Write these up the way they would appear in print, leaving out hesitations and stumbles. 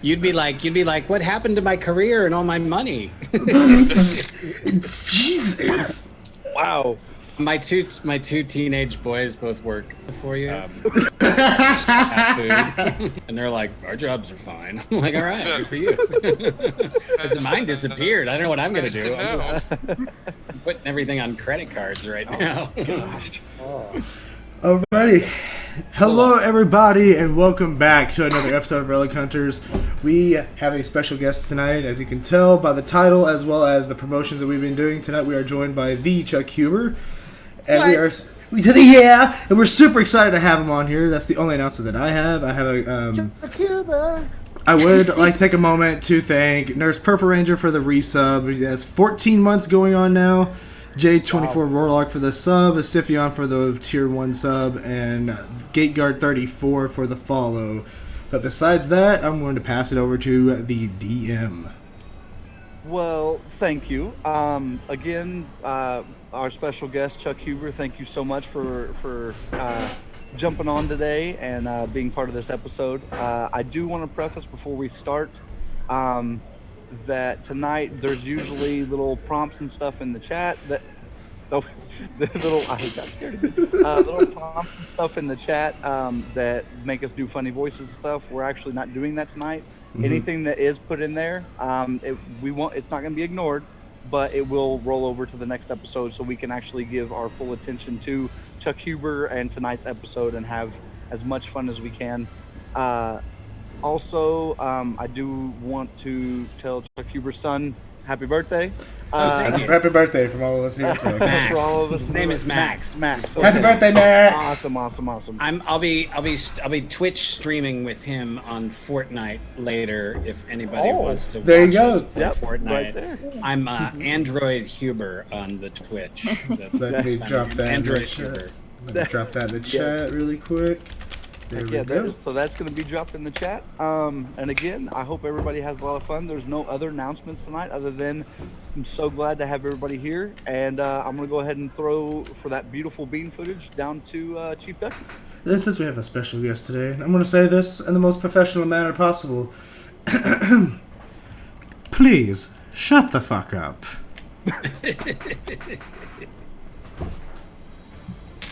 You'd be like, what happened to my career and all my money? Jesus. Wow. My two teenage boys both work for you. And they're like, our jobs are fine. I'm like, all right, good for you. Because mine disappeared. I don't know what I'm going to do. I'm putting everything on credit cards right now. Gosh. Alrighty. Hello, everybody, and welcome back to another episode of Relic Hunters. We have a special guest tonight, as you can tell by the title as well as the promotions that we've been doing. Tonight we are joined by the Chuck Huber. And and we're super excited to have him on here. That's the only announcement that I have. I have a Chuck Huber. I would like to take a moment to thank Nurse Purple Ranger for the resub. That's 14 months going on now. J24 Warlock for the sub, Siphion for the tier 1 sub, and Gateguard 34 for the follow. But besides that, I'm going to pass it over to the DM. Well, thank you. Again, our special guest, Chuck Huber, thank you so much for jumping on today and being part of this episode. I do want to preface before we start that tonight there's usually little prompts and stuff in the chat that I got scared. Little prompts and stuff in the chat that make us do funny voices and stuff. We're actually not doing that tonight. Mm-hmm. Anything that is put in there, it's not going to be ignored, but it will roll over to the next episode so we can actually give our full attention to Chuck Huber and tonight's episode and have as much fun as we can. Also, I do want to tell Chuck Huber's son happy birthday. Happy birthday from all of us here. Max. For all of us. His name is Max. Max. Okay. Happy birthday, Max. Awesome. I'll be Twitch streaming with him on Fortnite later if anybody wants to watch us play Fortnite. Right there. I'm Android Huber on the Twitch. Let me drop that Android in the chat. Huber. Let me drop that in the chat really quick. There we go. So that's going to be dropped in the chat. And again, I hope everybody has a lot of fun. There's no other announcements tonight other than I'm so glad to have everybody here. And I'm going to go ahead and throw, for that beautiful bean footage, down to ChiefDucky. Since we have a special guest today, I'm going to say this in the most professional manner possible. Please, shut the fuck up.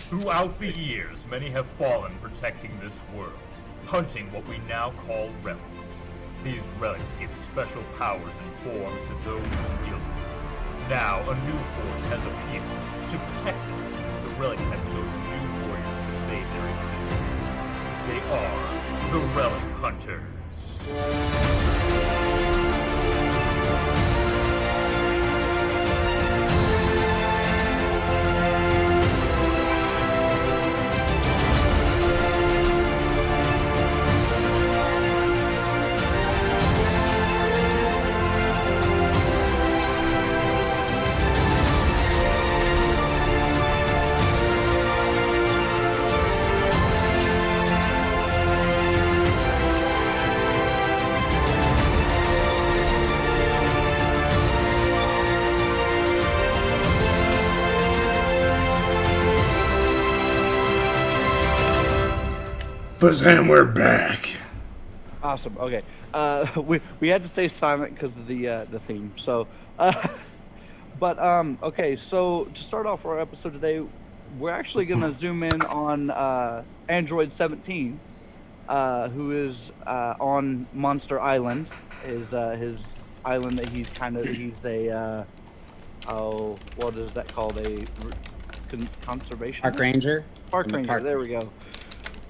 Throughout the years, many have fallen protecting this world, hunting what we now call relics. These relics give special powers and forms to those who wield them. Now, a new force has appeared. To protect us, the relics have chosen new warriors to save their existence. They are the Relic Hunters. Fazam, we're back. Awesome. Okay. We had to stay silent because of the theme. So, okay. So to start off our episode today, we're actually gonna zoom in on Android 17, who is on Monster Island. Is his island that he's a what is that called? A conservation Park ranger. Park ranger. There we go.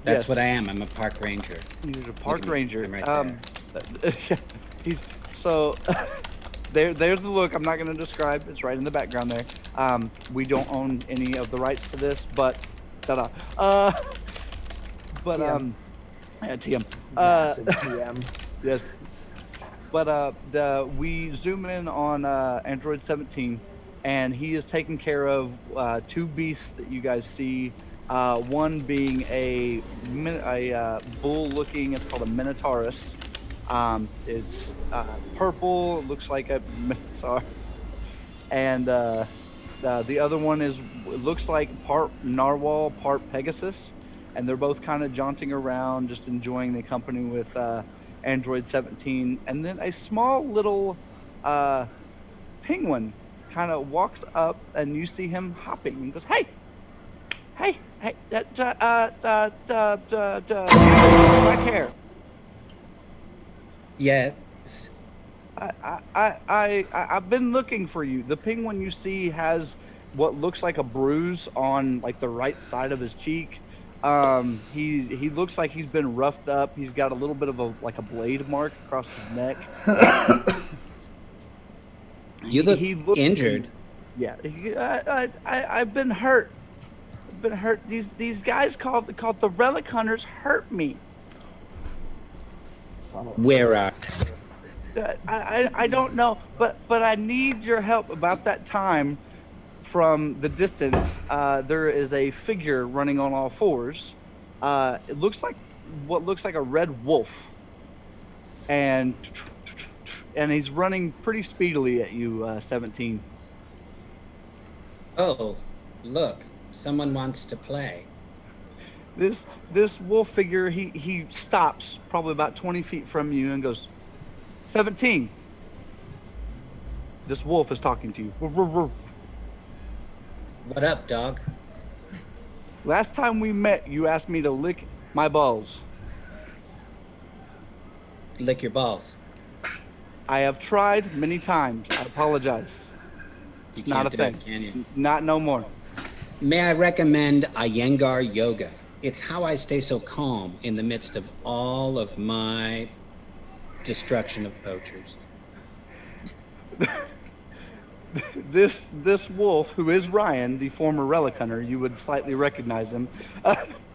That's what I am. I'm a park ranger. He's a park ranger. I'm right there. There's the look. I'm not going to describe. It's right in the background there. We don't own any of the rights to this, but TM. TM. Yes. But we zoom in on Android 17, and he is taking care of two beasts that you guys see. One being a bull-looking, it's called a Minotaurus. It's purple, looks like a Minotaur. And the other one looks like part Narwhal, part Pegasus. and they're both kind of jaunting around, just enjoying the company with Android 17. And then a small little penguin kind of walks up, and you see him hopping and goes, "Hey, hey, hey, black hair. Yes. I've been looking for you." The penguin you see has what looks like a bruise on like the right side of his cheek. He looks like he's been roughed up. He's got a little bit of a blade mark across his neck. You look looks injured. Yeah, I've been hurt. I've been hurt. These guys called the Relic Hunters hurt me. Where are? I don't know, but I need your help. About that time, from the distance, there is a figure running on all fours. It looks like what looks like a red wolf, and he's running pretty speedily at you, 17. Oh, look, someone wants to play. This wolf figure, he stops probably about 20 feet from you and goes, 17. This wolf is talking to you. What up, dog? Last time we met, you asked me to lick my balls. Lick your balls. I have tried many times. I apologize. You It's not a can't do thing. it, can you? Not no more. May I recommend Iyengar Yoga? It's how I stay so calm in the midst of all of my destruction of poachers. This wolf, who is Ryan, the former Relic Hunter, you would slightly recognize him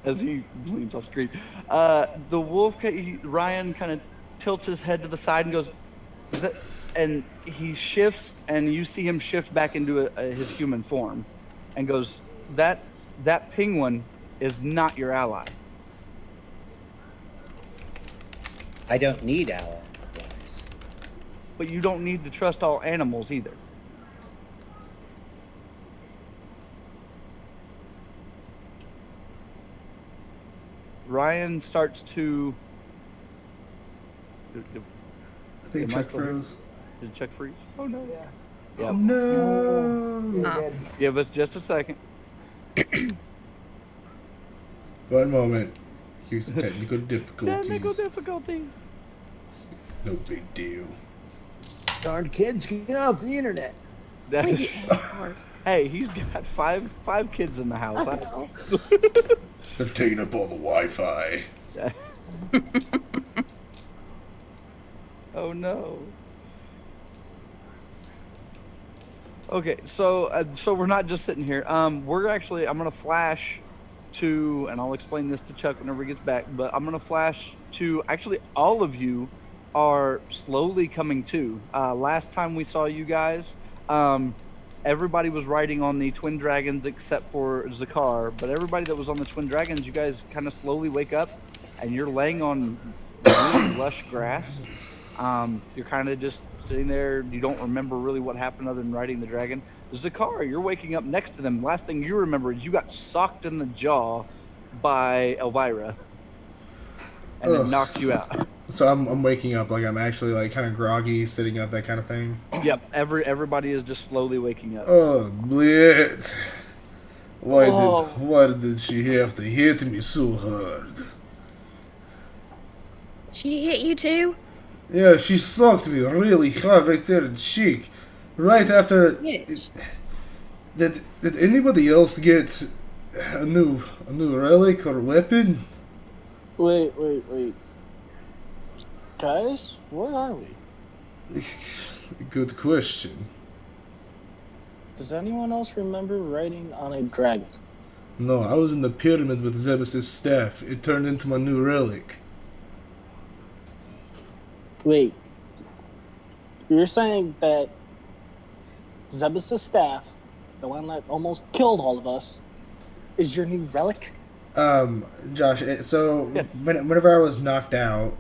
as he leans off screen. The wolf, Ryan, kind of tilts his head to the side and goes, and he shifts, and you see him shift back into his human form, and goes, that penguin is not your ally. I don't need allies. But you don't need to trust all animals either. Ryan starts to... I think Chuck froze. Did Chuck freeze? Oh no. Yeah. Yep. Oh, no. You're dead. Give us just a second. One moment. Here's some technical difficulties. Technical difficulties. No big deal. Darn kids, get off the internet. Hey, he's got five kids in the house. They're taking up all the Wi-Fi. Oh no. Okay, so we're not just sitting here. We're actually, I'm gonna flash to, and I'll explain this to Chuck whenever he gets back. But I'm gonna flash to actually all of you are slowly coming to. Last time we saw you guys, everybody was riding on the Twin Dragons except for Zakar. But everybody that was on the Twin Dragons, you guys kind of slowly wake up, and you're laying on really lush grass. You're kind of just sitting there. You don't remember really what happened other than riding the dragon. Zakar, you're waking up next to them. Last thing you remember is you got socked in the jaw by Elvira, and it knocked you out. So I'm waking up like I'm actually like kind of groggy, sitting up, that kind of thing. Yep, everybody is just slowly waking up. Oh, Blitz. Why did she have to hit me so hard? She hit you too? Yeah, she socked me really hard right there in the cheek. Right after. Yes. Did anybody else get a new relic or weapon? Wait. Guys, where are we? Good question. Does anyone else remember riding on a dragon? No, I was in the pyramid with Zebus' staff. It turned into my new relic. Wait. You're saying that Zebus' staff, the one that almost killed all of us, is your new relic? Josh, so Yes. whenever I was knocked out,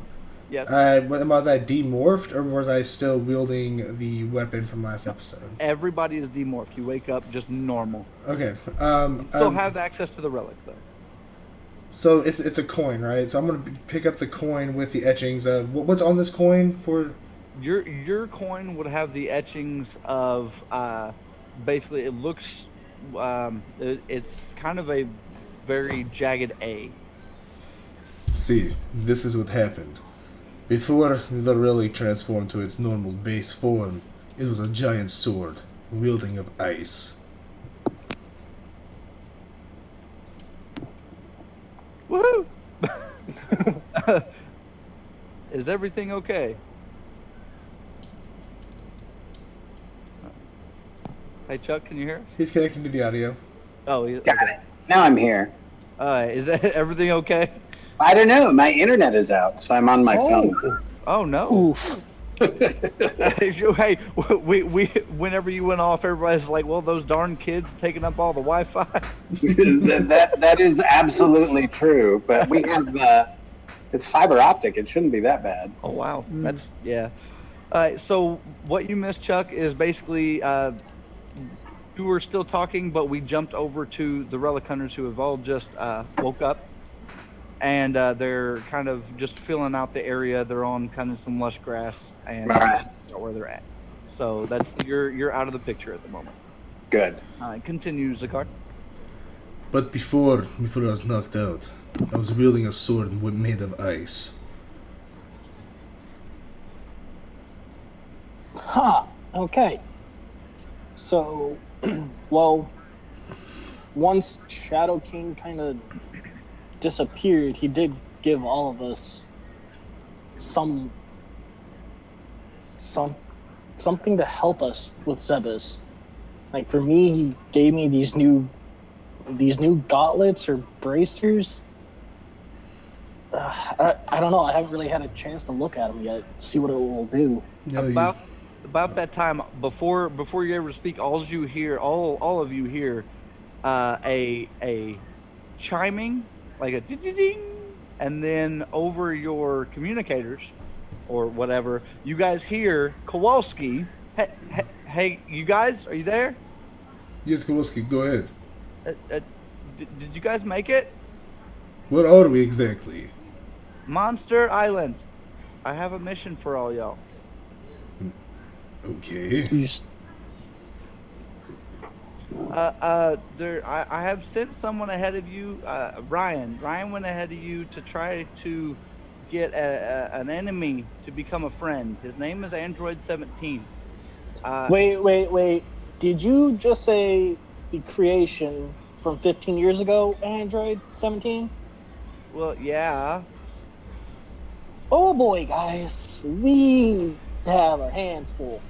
Yes. was I demorphed, or was I still wielding the weapon from last episode? Everybody is demorphed. You wake up just normal. Okay. You still have access to the relic, though. So it's a coin, right? So I'm gonna pick up the coin with the etchings of what's on this coin for. Your coin would have the etchings of basically it looks it's kind of a very jagged A. See, this is what happened. Before the Relic transformed to its normal base form, it was a giant sword, wielding of ice. Woohoo! Is everything okay? Hey Chuck, can you hear us? He's connecting to the audio. Oh, Got it. Now I'm here. Is that everything okay? I don't know. My internet is out, so I'm on my phone. Oh no! Oof. Hey, we whenever you went off, everybody's like, "Well, those darn kids taking up all the Wi-Fi." that is absolutely true. But we have it's fiber optic. It shouldn't be that bad. Oh wow, that's yeah. So what you missed, Chuck, is basically you were still talking, but we jumped over to the Relic Hunters who have all just woke up, and they're kind of just filling out the area. They're on kind of some lush grass and where they're at. So that's you're out of the picture at the moment. Good. Continue, Zakar. But before I was knocked out, I was wielding a sword made of ice. Ha! Okay. So, well, once Shadow King kind of disappeared, he did give all of us something to help us with Zebus. Like for me, he gave me these new gauntlets or bracers. I don't know. I haven't really had a chance to look at them yet. See what it will do. No, About that time, before you're able to speak, all of you hear a chiming, like a ding, and then over your communicators or whatever, you guys hear Kowalski. Hey, you guys, are you there? Yes, Kowalski, go ahead. Did you guys make it? Where are we exactly? Monster Island. I have a mission for all y'all. Okay. I have sent someone ahead of you, Ryan. Ryan went ahead of you to try to get an enemy to become a friend. His name is Android 17. Wait. Did you just say the creation from 15 years ago, Android 17? Well, yeah. Oh boy, guys. We have our hands full.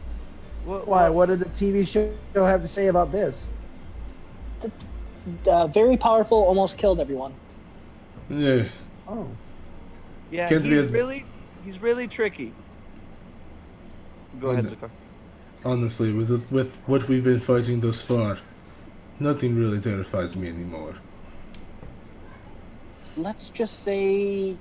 Why? What did the TV show have to say about this? Very powerful, almost killed everyone. Yeah. Oh. Yeah, Can't be he's really tricky. Go ahead, Zakar. Honestly, with what we've been fighting thus far, nothing really terrifies me anymore. Let's just say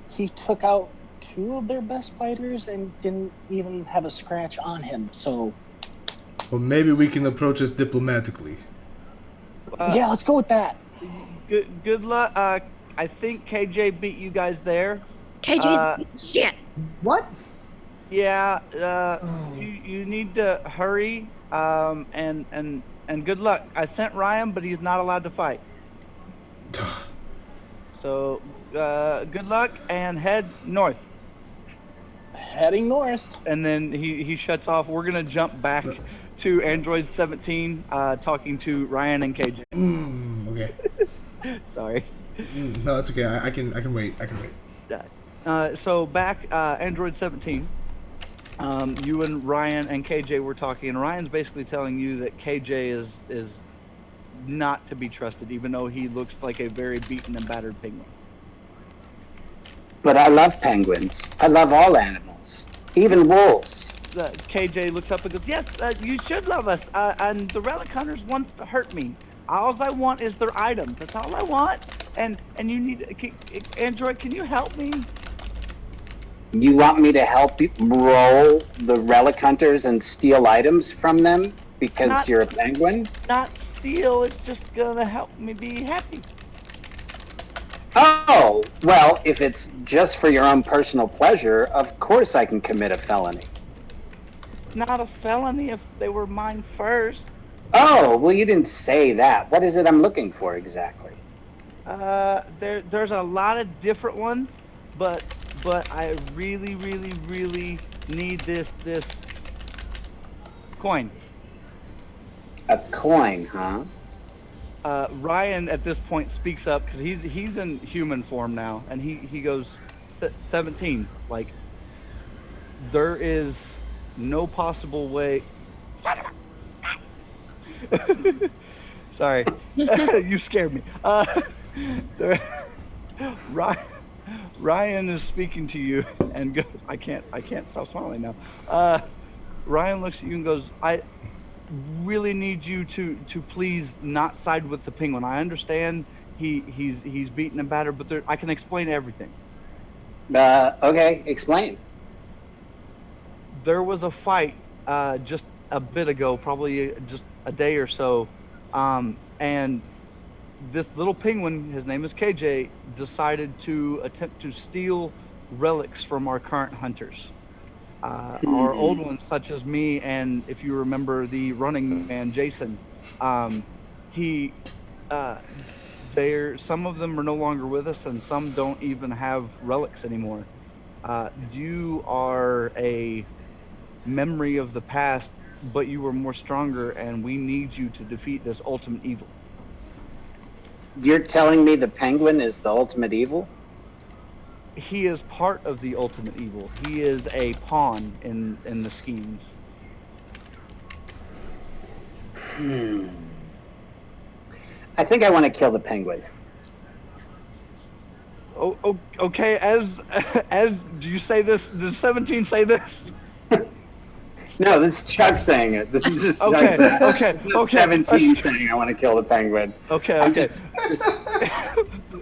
he took out 2 of their best fighters and didn't even have a scratch on him, so... Well, maybe we can approach this diplomatically. Yeah, let's go with that. Good luck. I think KJ beat you guys there. KJ's shit. What? Yeah, you need to hurry, and good luck. I sent Ryan, but he's not allowed to fight. So, good luck, and head north. Heading north. And then he shuts off. We're going to jump back to Android 17, talking to Ryan and KJ. Okay. Sorry. No, it's okay. I can wait. So back, Android 17. You and Ryan and KJ were talking, and Ryan's basically telling you that KJ is not to be trusted, even though he looks like a very beaten and battered penguin. But I love penguins. I love all animals, even wolves. KJ looks up and goes, "Yes, you should love us. And the Relic Hunters wants to hurt me. All I want is their items. That's all I want. And you need Android. Can you help me?" You want me to help you roll the Relic Hunters and steal items from them because you're a penguin? Not steal. It's just gonna help me be happy. Oh, well, if it's just for your own personal pleasure, of course I can commit a felony. It's not a felony if they were mine first. Oh, well, you didn't say that. What is it I'm looking for exactly? There's a lot of different ones, but I really need this coin. A coin, huh? Ryan at this point speaks up because he's in human form now, and he goes 17. Like, there is no possible way. Sorry, you scared me. Ryan is speaking to you and goes, I can't stop smiling now. Ryan looks at you and goes, I really need you to please not side with the penguin. I understand he's beaten and battered, but I can explain everything. Okay, explain. There was a fight just a bit ago, probably just a day or so, and this little penguin, his name is KJ, decided to attempt to steal relics from our current hunters. Our old ones, such as me, and if you remember the running man, Jason, some of them are no longer with us, and some don't even have relics anymore. You are a memory of the past, but you were more stronger, and we need you to defeat this ultimate evil. You're telling me the penguin is the ultimate evil? He is part of the ultimate evil. He is a pawn in the schemes. I think I want to kill the penguin. Oh, okay. As do you say this? Does 17 say this? No, this is Chuck saying it. This is just okay. Chuck Okay. 17 saying I want to kill the penguin. Okay. I'm just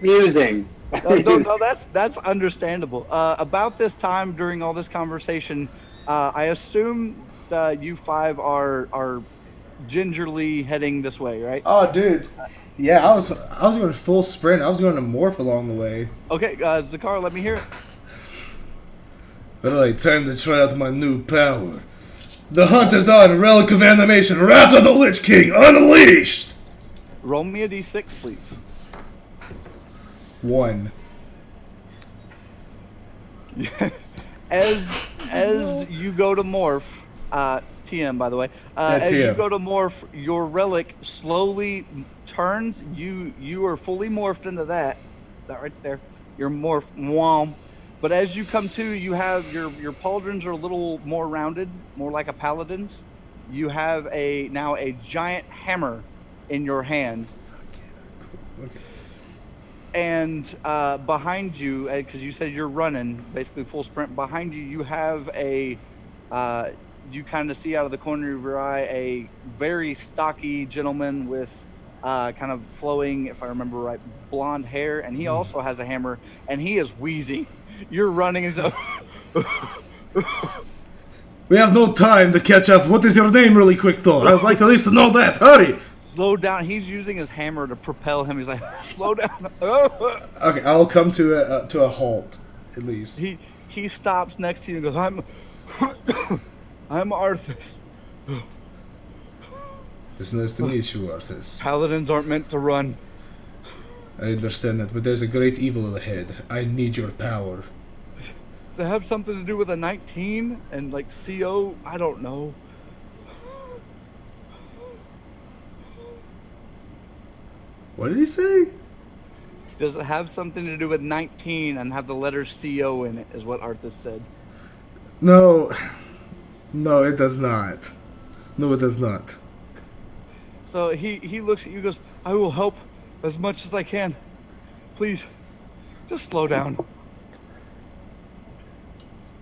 musing. No, that's understandable. About this time during all this conversation, I assume you five are gingerly heading this way, right? Oh, dude. Yeah, I was going full sprint. I was going to morph along the way. Okay, Zakar, let me hear it. Alright, time to try out my new power. The hunt is on. Relic of animation. Wrath of the Lich King unleashed. Roll me a d6, please. 1. As you go to morph, TM by the way, as you go to morph, your relic slowly turns. You are fully morphed into that right there. You're morphed, whom. But as you come to, you have your pauldrons are a little more rounded, more like a paladin's. You have now a giant hammer in your hand. Okay. And behind you, because you said you're running, basically full sprint, behind you, you have you kind of see out of the corner of your eye a very stocky gentleman with kind of flowing, if I remember right, blonde hair, and he also has a hammer, and he is wheezing. You're running and We have no time to catch up. What is your name really quick, though? I would like at least to know that. Hurry! Slow down. He's using his hammer to propel him. He's like, slow down. Okay, I'll come to a halt, at least. He stops next to you and goes, I'm Arthas. It's nice to meet you, Arthas. Paladins aren't meant to run. I understand that, but there's a great evil ahead. I need your power. Does it have something to do with a 19 and like CO? I don't know. What did he say? Does it have something to do with 19 and have the letters CO in it, is what Arthas said. No. No, it does not. No, it does not. So he looks at you and goes, I will help as much as I can. Please, just slow down.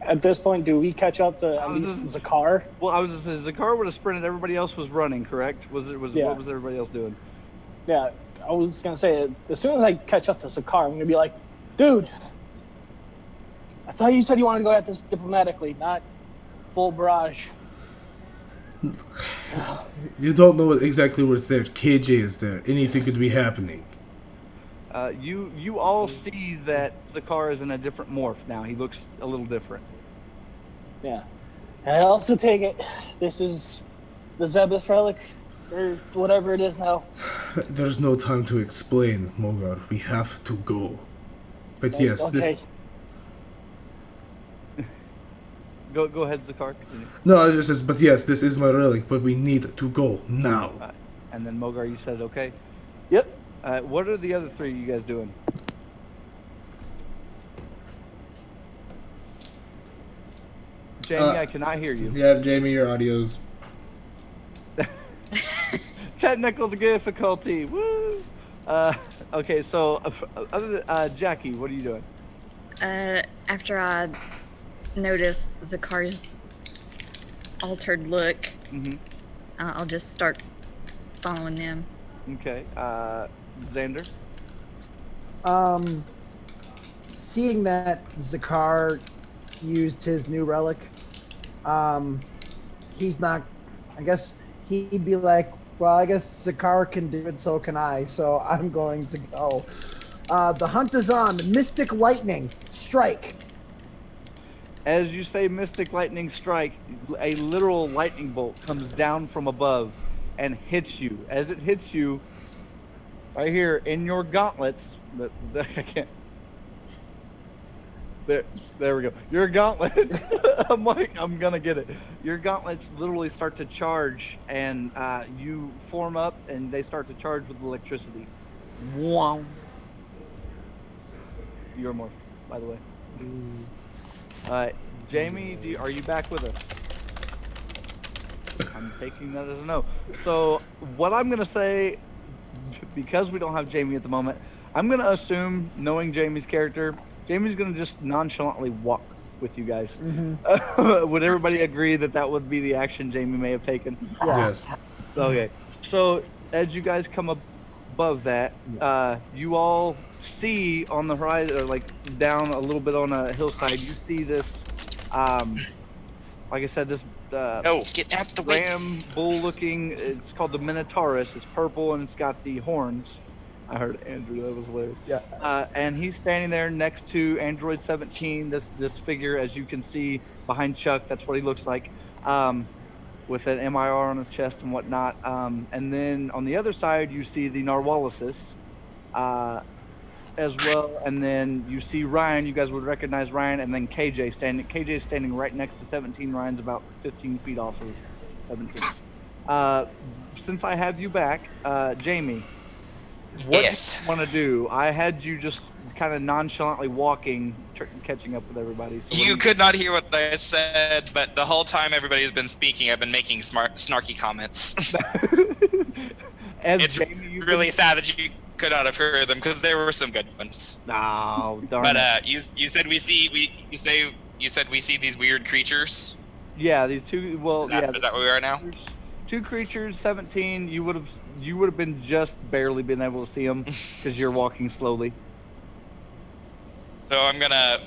At this point, do we catch up to at least Zakar? Well, I was just saying, Zakar would have sprinted. Everybody else was running, correct? Yeah. What was everybody else doing? Yeah, I was gonna say, as soon as I catch up to Zakar, I'm gonna be like, dude, I thought you said you wanted to go at this diplomatically, not full barrage. You don't know exactly what's there. KJ is there. Anything could be happening. You all see that Zakar is in a different morph now. He looks a little different. Yeah. And I also take it this is the Zebus relic, or whatever it is now. There's no time to explain, Mogar. We have to go. But yes, Okay. this... Go ahead, Zakar. Continue. No, it just says, but yes, this is my relic, but we need to go now. And then Mogar, you said okay. Yep. What are the other three you guys doing? Jamie, I cannot hear you. Yeah, Jamie, your audio's... Technical difficulty. Woo! Okay, so other than, Jackie, what are you doing? After I notice Zakar's altered look, I'll just start following them. Okay. Xander? Seeing that Zakar used his new relic, he's not, I guess he'd be like, well, I guess Zakar can do it, so can I, so I'm going to go. The hunt is on. Mystic Lightning, strike. As you say Mystic Lightning Strike, a literal lightning bolt comes down from above and hits you. As it hits you, right here in your gauntlets, I can't. There we go. Your gauntlets. I'm like, I'm gonna get it. Your gauntlets literally start to charge, and you form up, and they start to charge with electricity. Wow. You're more, by the way. Jamie, are you back with us? I'm taking that as a no. So what I'm gonna say, because we don't have Jamie at the moment, I'm gonna assume, knowing Jamie's character, Jamie's gonna just nonchalantly walk with you guys. Would everybody agree that that would be the action Jamie may have taken? Yes. Okay. So as you guys come above that, you all see on the horizon, or like down a little bit on a hillside, you see this, like I said, this get out the way. ram bull-looking. It's called the Minotaurus. It's purple and it's got the horns. I heard Andrew. That was hilarious. Yeah. And he's standing there next to Android 17. This figure, as you can see behind Chuck, that's what he looks like, with an MIR on his chest and whatnot. And then on the other side, you see the Narwhalisis, as well. And then you see Ryan. You guys would recognize Ryan. And then KJ standing. KJ is standing right next to 17. Ryan's about 15 feet off of 17. Since I have you back, Jamie. What do you want to do? I had you just kind of nonchalantly walking, catching up with everybody. So you could not hear what I said, but the whole time everybody has been speaking, I've been making snarky comments. It's really sad that you could not have heard them, because there were some good ones. No, darn. But you said we see these weird creatures. Yeah, these two. Well, is that where we are now? Two creatures, 17. You would have been just barely been able to see them because you're walking slowly. So I'm gonna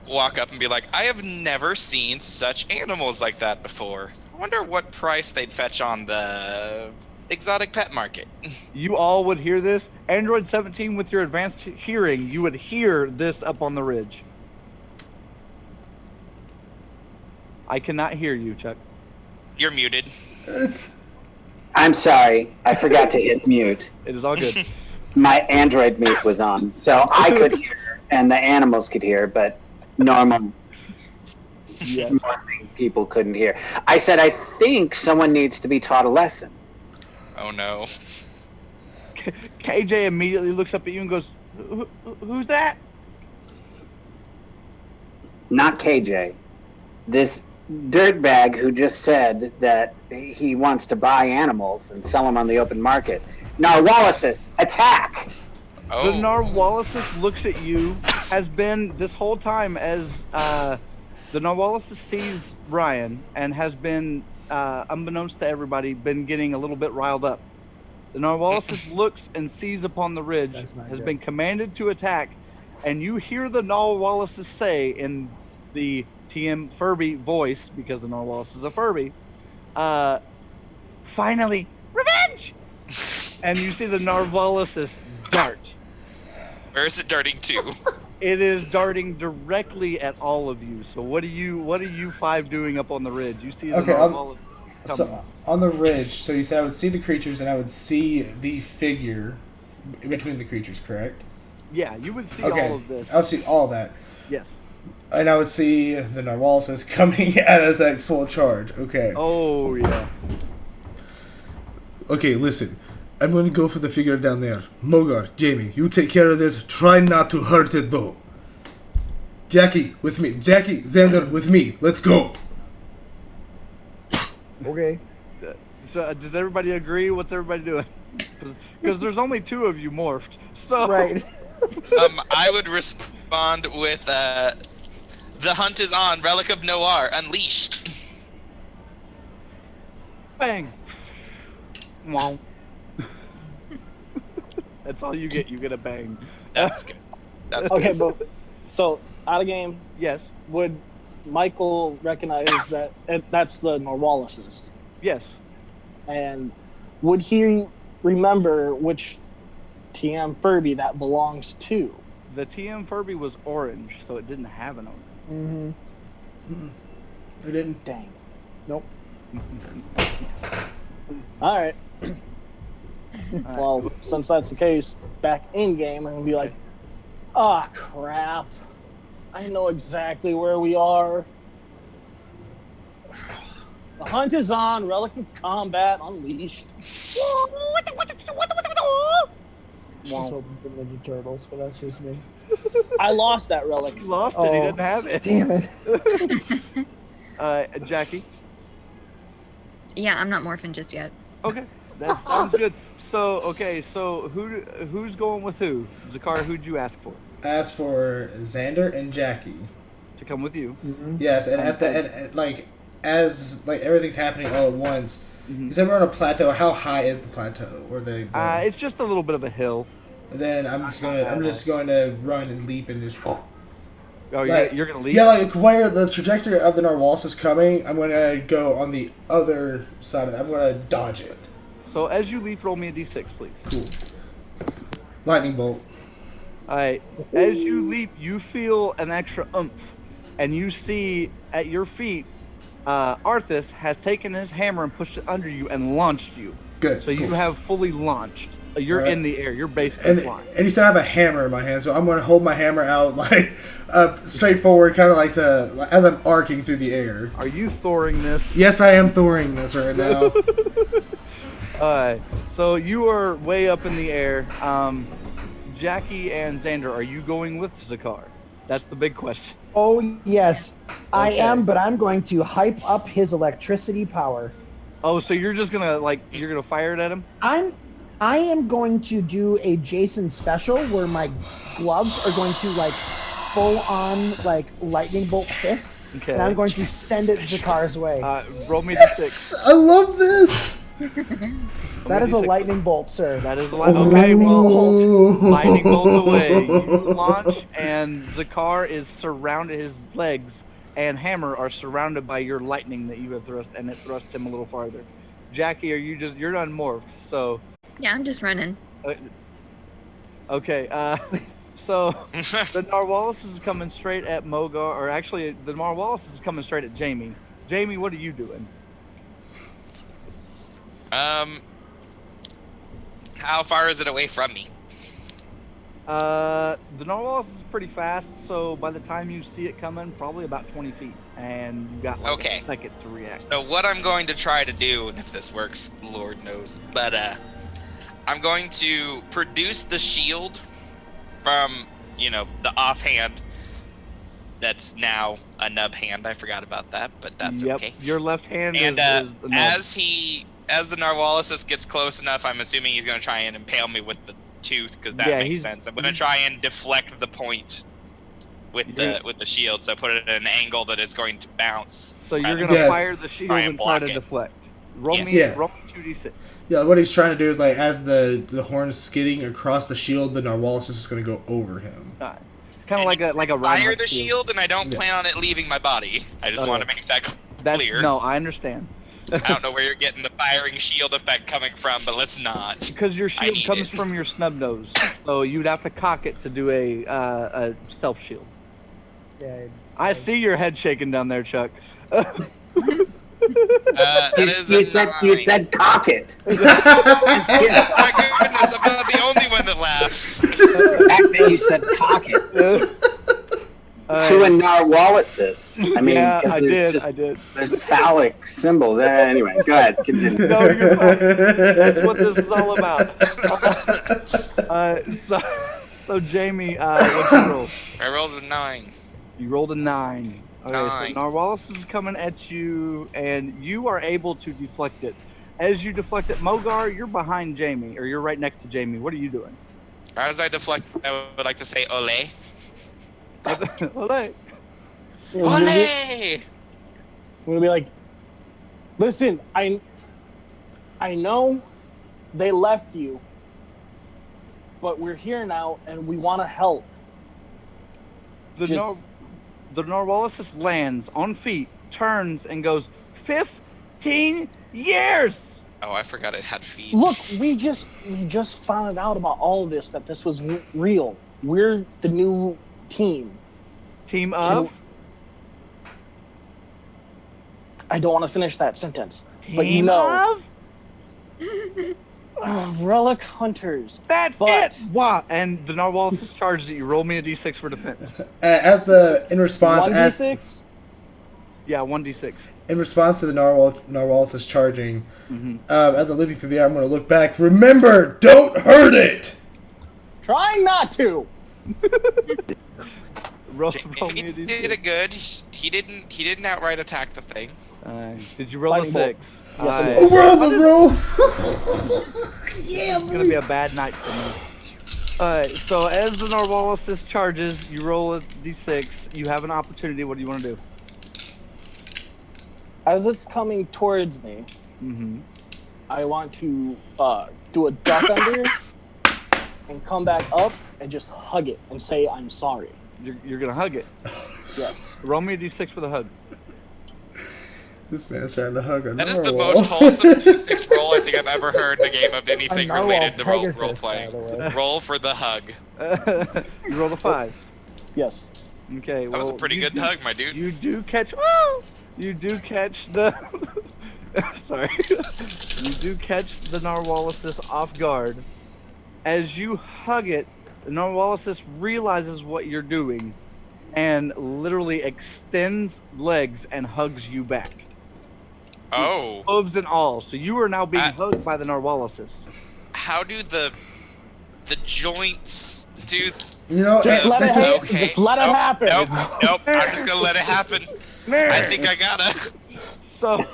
walk up and be like, I have never seen such animals like that before. I wonder what price they'd fetch on the exotic pet market. You all would hear this. Android 17, with your advanced hearing, you would hear this up on the ridge. I cannot hear you, Chuck. You're muted. I'm sorry. I forgot to hit mute. It is all good. My Android mute was on, so I could hear and the animals could hear, but normal people couldn't hear. I said, I think someone needs to be taught a lesson. Oh no. KJ immediately looks up at you and goes, who's that? Not KJ. This dirtbag who just said that he wants to buy animals and sell them on the open market. Narwhalisis, attack! Oh. The Narwhalisis looks at you, has been this whole time as the Narwhalisis sees Ryan and has been, unbeknownst to everybody, been getting a little bit riled up. The Narwhalisis looks and sees upon the ridge, has been commanded to attack, and you hear the Narwhalisis say in the TM Furby voice, because the Narwhalisis is a Furby, finally, revenge! And you see the Narwhalisis dart Where is it darting to? It is darting directly at all of you. So what are you 5 doing up on the ridge? You see the narwhal coming. So on the ridge, so you said I would see the creatures and I would see the figure in between the creatures, correct? Yeah, you would see all of this. I'll see all that. Yes. And I would see the narwhals coming at us at full charge. Okay. Oh, yeah. Okay, listen. I'm going to go for the figure down there. Mogar, Jamie, you take care of this. Try not to hurt it, though. Jackie, with me. Jackie, Xander, with me. Let's go. Okay. So, does everybody agree? What's everybody doing? Because there's only 2 of you morphed. So Right. I would respond with, the hunt is on. Relic of Noir, unleashed. Bang. Wow. That's all you get. You get a bang. That's good. That's Okay, good. but so out of game, Yes. would Michael recognize that that's the Norwalises? Yes. And would he remember which TM Furby that belongs to? The TM Furby was orange, so it didn't have an owner. Mm-hmm. I didn't. Dang. Nope. All right. Well, since that's the case, back in game, I'm gonna be like, "Ah, crap! I know exactly where we are. The hunt is on. Relic of Combat unleashed." I was hoping for Ninja Turtles, but that's just me. I lost that relic. He lost it. He didn't have it. Damn it. Jackie. Yeah, I'm not morphing just yet. Okay, that sounds good. So who's going with who? Zakar, who'd you ask for As for Xander and Jackie. to come with you? Mm-hmm. Yes, and at the and as everything's happening all at once. Mm-hmm. You said we're on a plateau. How high is the plateau? Or the It's just a little bit of a hill. then I'm just going to run and leap and just. Oh, Like, you're gonna leave? Yeah, like where the trajectory of the narwhals is coming, I'm gonna go on the other side of that. I'm gonna dodge it. So as you leap, roll me a d6, please. Cool. Lightning bolt. All right. As you leap, you feel an extra oomph, and you see at your feet, Arthas has taken his hammer and pushed it under you and launched you. Good. So you cool. have fully launched. You're All right. in the air. You're basically flying. And you said I have a hammer in my hand, so I'm gonna hold my hammer out like straight forward, kind of like as I'm arcing through the air. Are you Thoring this? Yes, I am Thoring this right now. Alright, so you are way up in the air. Jackie and Xander, are you going with Zakar? That's the big question. Oh, yes. I Okay. am, but I'm going to hype up his electricity power. Oh, so you're just gonna you're gonna fire it at him? I am going to do a Jason special where my gloves are going to full on lightning bolt fists, Okay. and I'm going to send it Zakar's way. Roll me Yes, the 6. I love this. That is a D6. lightning bolt, sir. That is okay. Well, lightning bolt away. You launch, and Zakar is surrounded. His legs and hammer are surrounded by your lightning that you have thrust, and it thrusts him a little farther. Jackie, you're unmorphed, so. Yeah, I'm just running. Okay, so the Narwhalis is coming straight at Mogar, or actually, the Narwhalis is coming straight at Jamie. Jamie, what are you doing? How far is it away from me? The Narwhalis is pretty fast, so by the time you see it coming, probably about 20 feet, and you got a second to react. So what I'm going to try to do, and if this works, Lord knows, but I'm going to produce the shield from, the offhand that's now a nub hand. I forgot about that, but that's okay. Your left hand and is the nub. as the Narwhalisis gets close enough, I'm assuming he's going to try and impale me with the tooth, because that makes sense. I'm going to try and deflect the point with the shield, so put it at an angle that it's going to bounce. So you're going to fire the shield and try to deflect. Roll me 2d6. Yeah, what he's trying to do is as the horn's skidding across the shield, the Narwhalis is going to go over him. Kind of like a fire the shield, and I don't plan on it leaving my body. I just want to make that clear. No, I understand. I don't know where you're getting the firing shield effect coming from, but let's not. Because your shield comes from your snub nose, so you'd have to cock it to do a self shield. Yeah. I see your head shaking down there, Chuck. You said cock it. Oh my goodness, I'm not the only one that laughs. Back then you said cock it. To a narwhalasis. I mean, yeah, I did. There's phallic symbols. Anyway, go ahead. Continue. No, you're fine. That's what this is all about. So Jamie, what'd you roll? I rolled a 9. You rolled a 9. Okay, 9. so Narwhalis is coming at you, and you are able to deflect it. As you deflect it, Mogar, you're behind Jamie, or you're right next to Jamie. What are you doing? As I deflect, I would like to say ole. Ole! Ole! I'm gonna be like, listen, I know they left you, but we're here now, and we want to help. The Narwhalasis lands on feet, turns, and goes, 15 years! Oh, I forgot it had feet. Look, we just found out about all of this, that this was real. We're the new team. Team of? I don't want to finish that sentence. Team but you know. Of? Relic Hunters. That's it! Wow. And the Narwhalasis charges it. You roll me a d6 for defense. In response... 1d6? Yeah, 1d6. In response to the Narwhalis charging, as I'm leaping through the air, I'm going to look back. Remember, don't hurt it! Trying not to! roll me a He d6. did it good. He didn't outright attack the thing. Did you roll a 6? Yes, I did. Oh, roll! Yeah, It's gonna be a bad night for me. Alright, so as the Narwhalasis charges, you roll a d6. You have an opportunity. What do you want to do? As it's coming towards me, I want to do a duck under and come back up and just hug it and say I'm sorry. You're gonna hug it. Yes. Roll me a d6 for the hug. This man's trying to hug a That is the narwhal. most wholesome d6 roll I think I've ever heard in a game of anything narwhal related to role Pegasus, playing. by the way. Roll for the hug. You roll a 5. Yes. Okay. That was a pretty good hug, my dude. You do catch. Oh! You do catch the. Sorry. You do catch the Narwhalasis off guard. As you hug it, the Narwhalasis realizes what you're doing, and literally extends legs and hugs you back. Oh. Hooves and all. So you are now being hugged by the Narwhalasis. How do the joints do? You know, Just let it happen. Okay. Just let it happen. Nope. I'm just gonna let it happen. I think I gotta. So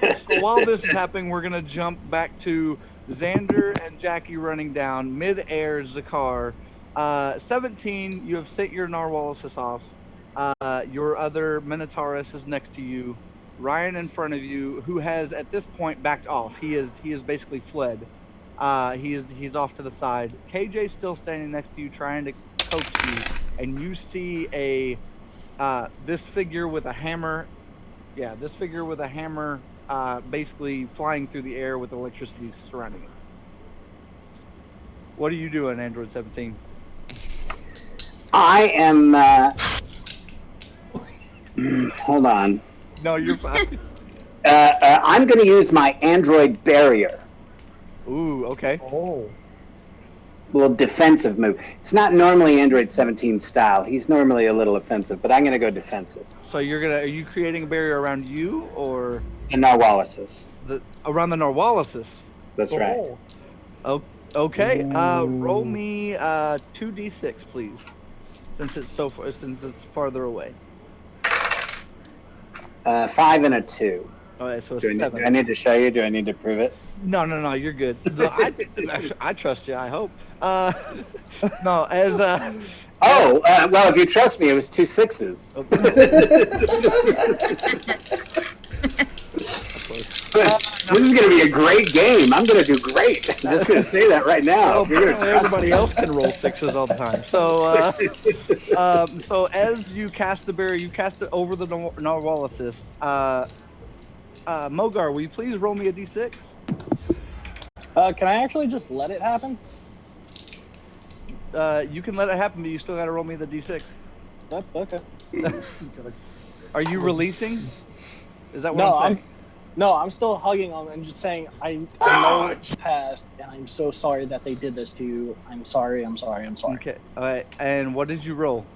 while this is happening, we're gonna jump back to Xander and Jackie running down mid-air. Zakar, 17. You have set your Narwhalasis off. Your other Minotaurus is next to you. Ryan in front of you, who has at this point backed off. He is basically fled. He's off to the side. KJ's still standing next to you, trying to coax you, and you see this figure with a hammer. Yeah, this figure with a hammer, basically flying through the air with electricity surrounding it. What are you doing, Android 17? I am. Hold on. No, you're fine. I'm going to use my android barrier. Ooh, okay. Oh. Little defensive move. It's not normally Android 17 style. He's normally a little offensive, but I'm going to go defensive. So are you creating a barrier around you, or The Narwhalasis. around the Narwhalasis? That's right. Oh, okay. Roll me 2d6, please, since it's farther away. 5 and a 2. All right, so Do 7. I need to show you? Do I need to prove it? No, you're good. No, I trust you. I hope. No, as well, if you trust me, it was 2 6s. This is going to be a great game. I'm going to do great. I'm just going to say that right now. Well, apparently everybody else can roll 6s all the time. So, so as you cast the barrier, you cast it over the Narwhalasis. Mogar, will you please roll me a d6? Can I actually just let it happen? You can let it happen, but you still got to roll me the d6. Yep, okay. Are you releasing? Is that what I'm saying? No, I'm still hugging them and just saying, I know it's past, and I'm so sorry that they did this to you. I'm sorry. Okay. All right. And what did you roll?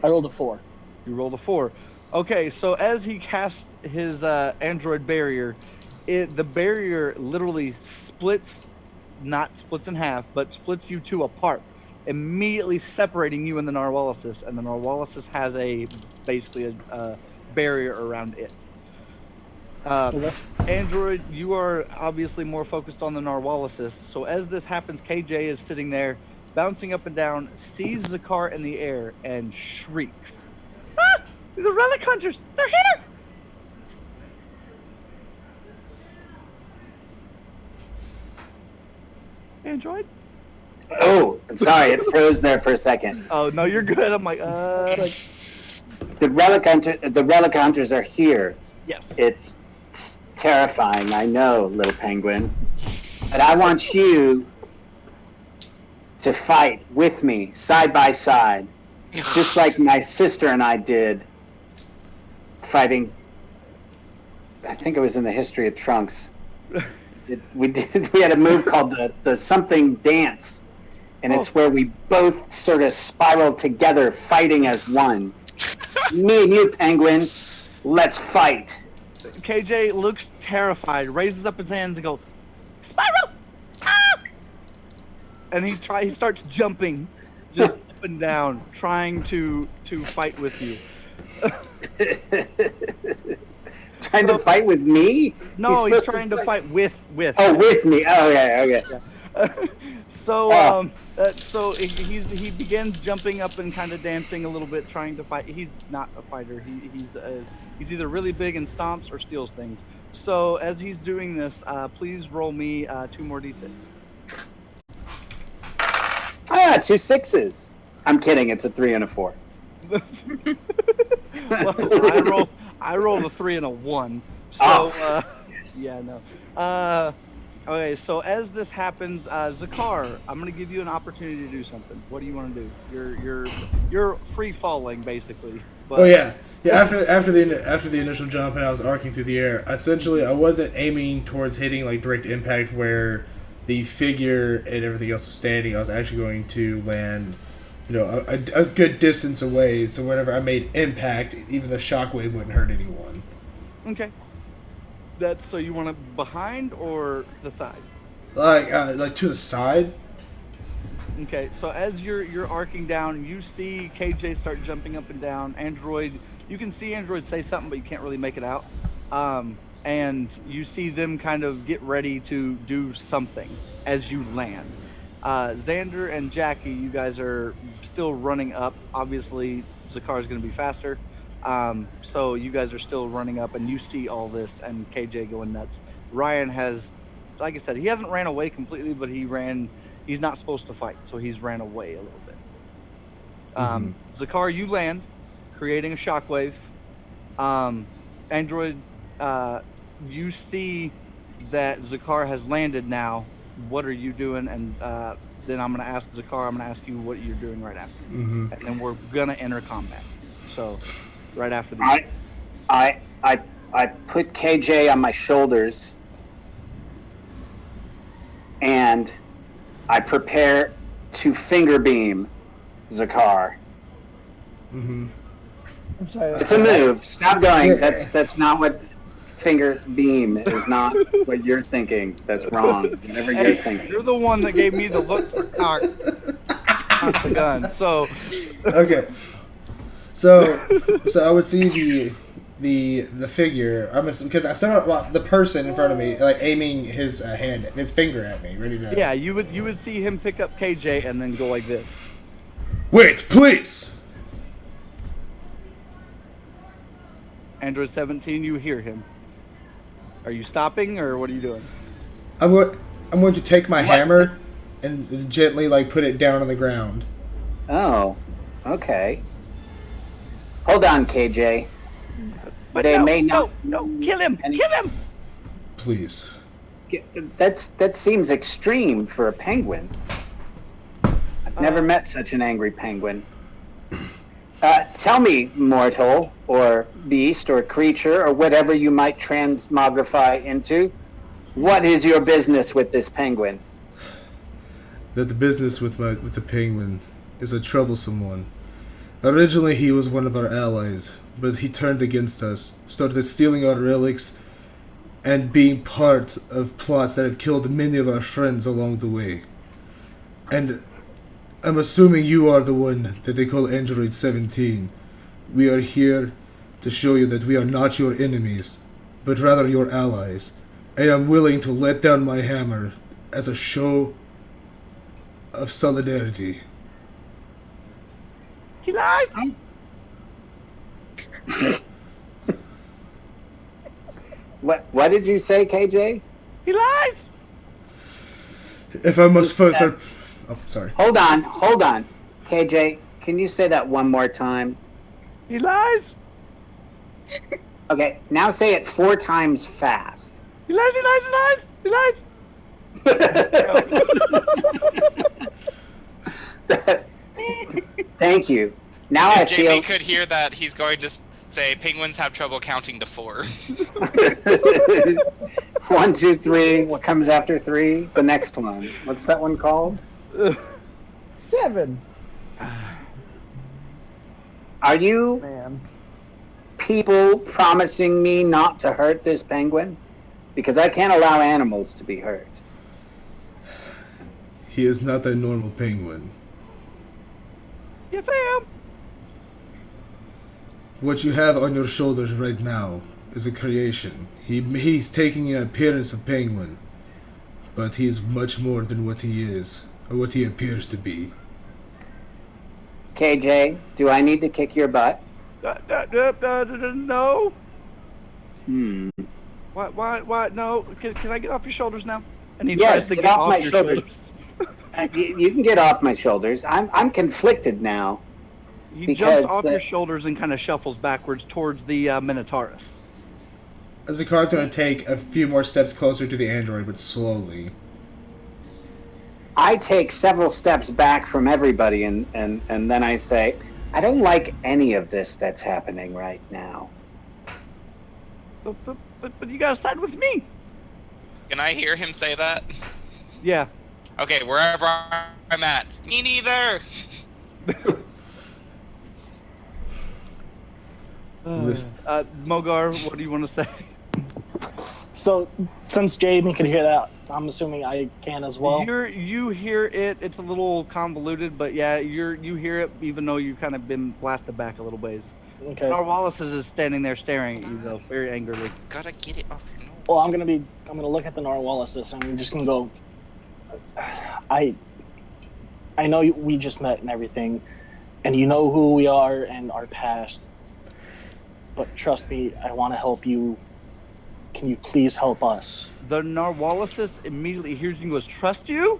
I rolled a 4. You rolled a 4. Okay, so as he casts his android barrier, the barrier literally not splits in half, but splits you two apart, immediately separating you and the Narwhalisis, and the Narwhalisis has basically a barrier around it. Android, you are obviously more focused on the Narwhalisis, so as this happens, KJ is sitting there, bouncing up and down, sees the car in the air, and shrieks. Ah! The Relic Hunters! They're here! Android? Oh, I'm sorry, it froze there for a second. Oh, no, you're good. I'm like, The Relic Hunters are here. Yes. It's terrifying, I know, little penguin. But I want you to fight with me, side by side, just like my sister and I did, fighting. I think it was in the History of Trunks. We had a move called the something dance, and it's where we both sort of spiral together, fighting as one. Me and you, penguin, let's fight. KJ looks terrified, raises up his hands and goes, "Spiral!" Ah! And he starts jumping, just up and down, trying to fight with you. Trying to fight with me? No, he's trying to fight with. Oh, with me. Oh, okay. Yeah. So he begins jumping up and kind of dancing a little bit, trying to fight. He's not a fighter. He's either really big and stomps or steals things. So as he's doing this, please roll me 2 more d6. 2 6s. I'm kidding. It's a 3 and a 4. Well, I rolled a 3 and a 1. So yes. Yeah, no. Okay, so as this happens, Zakar, I'm gonna give you an opportunity to do something. What do you want to do? You're free falling basically. But... Oh yeah. After the initial jump and I was arcing through the air, essentially I wasn't aiming towards hitting like direct impact where the figure and everything else was standing. I was actually going to land, a good distance away. So whenever I made impact, even the shockwave wouldn't hurt anyone. Okay. That's so you want to behind or the side? Like to the side. Okay, so as you're arcing down, you see KJ start jumping up and down. Android, you can see Android say something, but you can't really make it out. And you see them kind of get ready to do something as you land. Xander and Jackie, you guys are still running up. Obviously, Zakar's going to be faster. So you guys are still running up, and you see all this, and KJ going nuts. Ryan has, like I said, he hasn't ran away completely, but he's not supposed to fight, so he's ran away a little bit. Zakar, you land, creating a shockwave. Android, you see that Zakar has landed now. What are you doing? And then I'm going to ask Zakar, I'm going to ask you what you're doing right after. And then we're going to enter combat. So... right after the I put KJ on my shoulders and I prepare to finger beam Zakar. I'm sorry. It's a move. Stop going. That's not what finger beam is. Not what you're thinking. That's wrong. Whatever you're thinking. You're the one that gave me the look for cock, not the gun. So okay. So I would see the figure. Because I saw the person in front of me, like aiming his finger at me, ready to. Yeah, you would see him pick up KJ and then go like this. Wait, please. Android 17, you hear him. Are you stopping or what are you doing? I'm going to take my hammer and gently put it down on the ground. Oh, okay. Hold on, KJ. But they may not. No, kill him! Kill him! please. That seems extreme for a penguin. I've never met such an angry penguin. Tell me, mortal, or beast, or creature, or whatever you might transmogrify into, what is your business with this penguin? That the business with the penguin is a troublesome one. Originally, he was one of our allies, but he turned against us, started stealing our relics, and being part of plots that have killed many of our friends along the way. And I'm assuming you are the one that they call Android 17. We are here to show you that we are not your enemies, but rather your allies. And I'm willing to let down my hammer as a show of solidarity. He lies! What did you say, KJ? He lies! If I must further... Oh, sorry. Hold on. KJ, can you say that one more time? He lies! Okay, now say it 4 times fast. He lies, he lies, he lies! He lies! Thank you. Now I feel... Jamie could hear that he's going to say penguins have trouble counting to 4. 1, 2, 3. What comes after 3? The next one. What's that one called? 7. Are you Man. people promising me not to hurt this penguin? Because I can't allow animals to be hurt. He is not a normal penguin. Yes, I am. What you have on your shoulders right now is a creation. He's taking an appearance of penguin, but he's much more than what he is, or what he appears to be. KJ, do I need to kick your butt? No. Hmm. What? No. Can I get off your shoulders now? And he Yes, tries to get get off my your shoulders. You can get off my shoulders. I'm conflicted now. He Because, jumps off your shoulders and kind of shuffles backwards towards the Minotaurus. As the car's going to take a few more steps closer to the android, but slowly. I take several steps back from everybody, and then I say, I don't like any of this that's happening right now. But you gotta side with me. Can I hear him say that? Yeah. Okay, wherever I'm at. Me neither! Mogar, what do you want to say? So, since Jamie can hear that, I'm assuming I can as well. You hear it. It's a little convoluted, but yeah, you hear it, even though you've kind of been blasted back a little ways. Okay. Our Wallace is standing there staring at you, though, very angrily. Gotta get it off your nose. Well, I'm gonna look at the Narwhalises and I'm just gonna go. I know we just met and everything, and you know who we are and our past. But trust me, I want to help you. Can you please help us? The Narwhalisis immediately hears you and goes, "Trust you?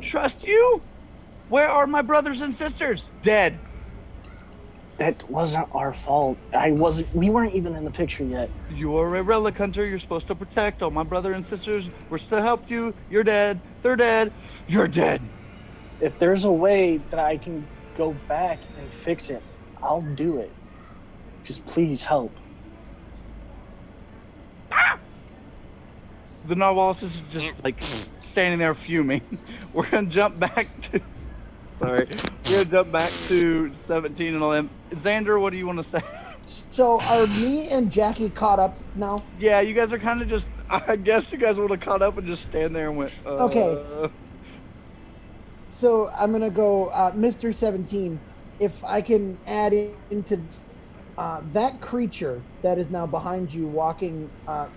Trust you? Where are my brothers and sisters? Dead." That wasn't our fault. We weren't even in the picture yet. You are a relic hunter. You're supposed to protect all my brother and sisters. We're supposed to help you. You're dead. They're dead. You're dead. If there's a way that I can go back and fix it, I'll do it. Just please help. The Narwhalisis is just like standing there fuming. We're gonna jump back to. Sorry, we're gonna jump back to 17 and all them. Xander, what do you want to say? So are me and Jackie caught up now? Yeah, you guys are kind of just. I guess you guys would have caught up and just stand there and went. Okay. So I'm gonna go, Mr. 17. If I can add into that creature that is now behind you, walking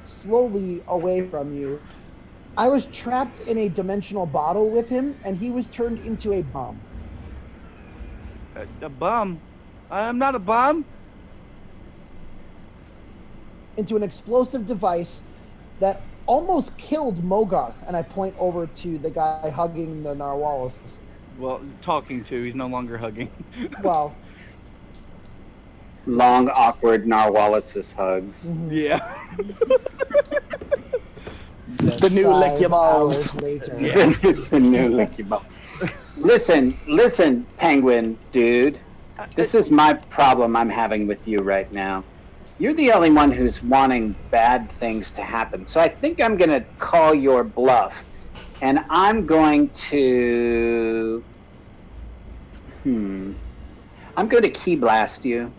slowly away from you. I was trapped in a dimensional bottle with him, and he was turned into a bomb. A bum? I'm not a bum. Into an explosive device that almost killed Mogar, and I point over to the guy hugging the Narwhals. Well, talking to. He's no longer hugging. Well, Long, awkward Narwhalisis hugs. Yeah. The new lick your balls. Later. The new lick your balls. Listen, penguin dude. This is my problem I'm having with you right now. You're the only one who's wanting bad things to happen. So I think I'm going to call your bluff. And I'm going to... I'm going to key blast you.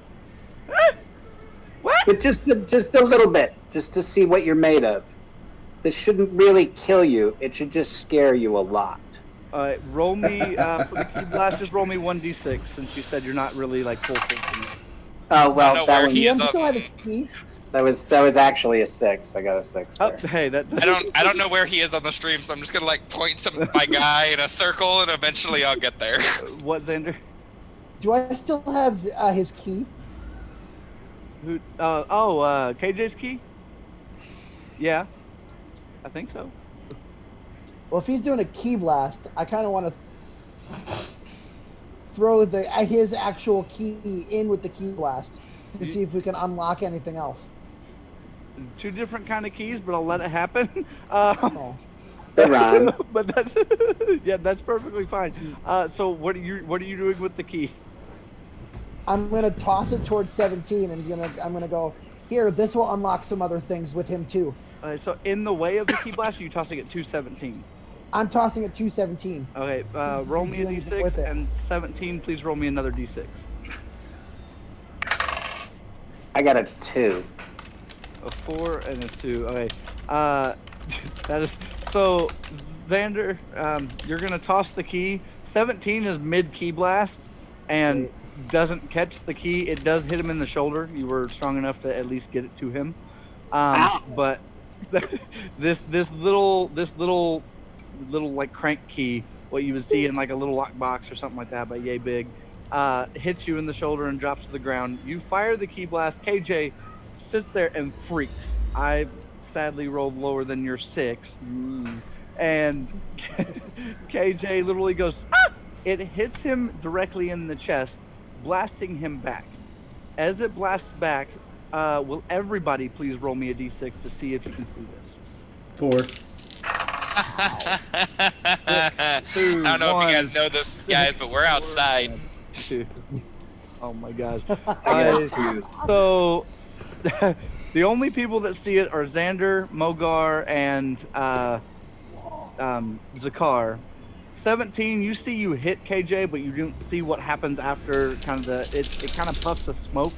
What? But just a little bit. Just to see what you're made of. This shouldn't really kill you. It should just scare you a lot. All right, roll me for the key blast. Just roll me 1d6 since you said you're not really like full. Oh well, know that where was, he is You still have his key. that was actually a 6. I got a 6. Oh, There. hey, that. I don't know where he is on the stream, so I'm just gonna like point to my guy in a circle, and eventually I'll get there. What, Xander? Do I still have his key? Who? KJ's key? Yeah, I think so. Well, if he's doing a key blast, I kind of want to throw his actual key in with the key blast to see if we can unlock anything else. 2 different kind of keys, but I'll let it happen. Oh. Good rhyme. But that's perfectly fine. So what are you doing with the key? I'm gonna toss it towards 17, and I'm gonna go here. This will unlock some other things with him too. So in the way of the key blast, are you tossing it 217? I'm tossing it 217. Okay, roll me a do anything with d6, it. and 17, please roll me another d6. I got a 2. A 4 and a 2. Okay. That is so. Xander, you're gonna toss the key. 17 is mid key blast, and doesn't catch the key. It does hit him in the shoulder. You were strong enough to at least get it to him. But this little like crank key, what you would see in like a little lockbox or something like that, but yay big, hits you in the shoulder and drops to the ground. You fire the key blast. KJ sits there and freaks. I sadly rolled lower than your 6, and KJ literally goes, ah! It hits him directly in the chest, blasting him back. As it blasts back, will everybody please roll me a d6 to see if you can see this? 4. I don't know if you guys know this, guys, but we're outside. Oh my gosh. I got a 2. So, the only people that see it are Xander, Mogar, and Zakar. 17, you see you hit KJ, but you don't see what happens after kind of it kind of puffs of smoke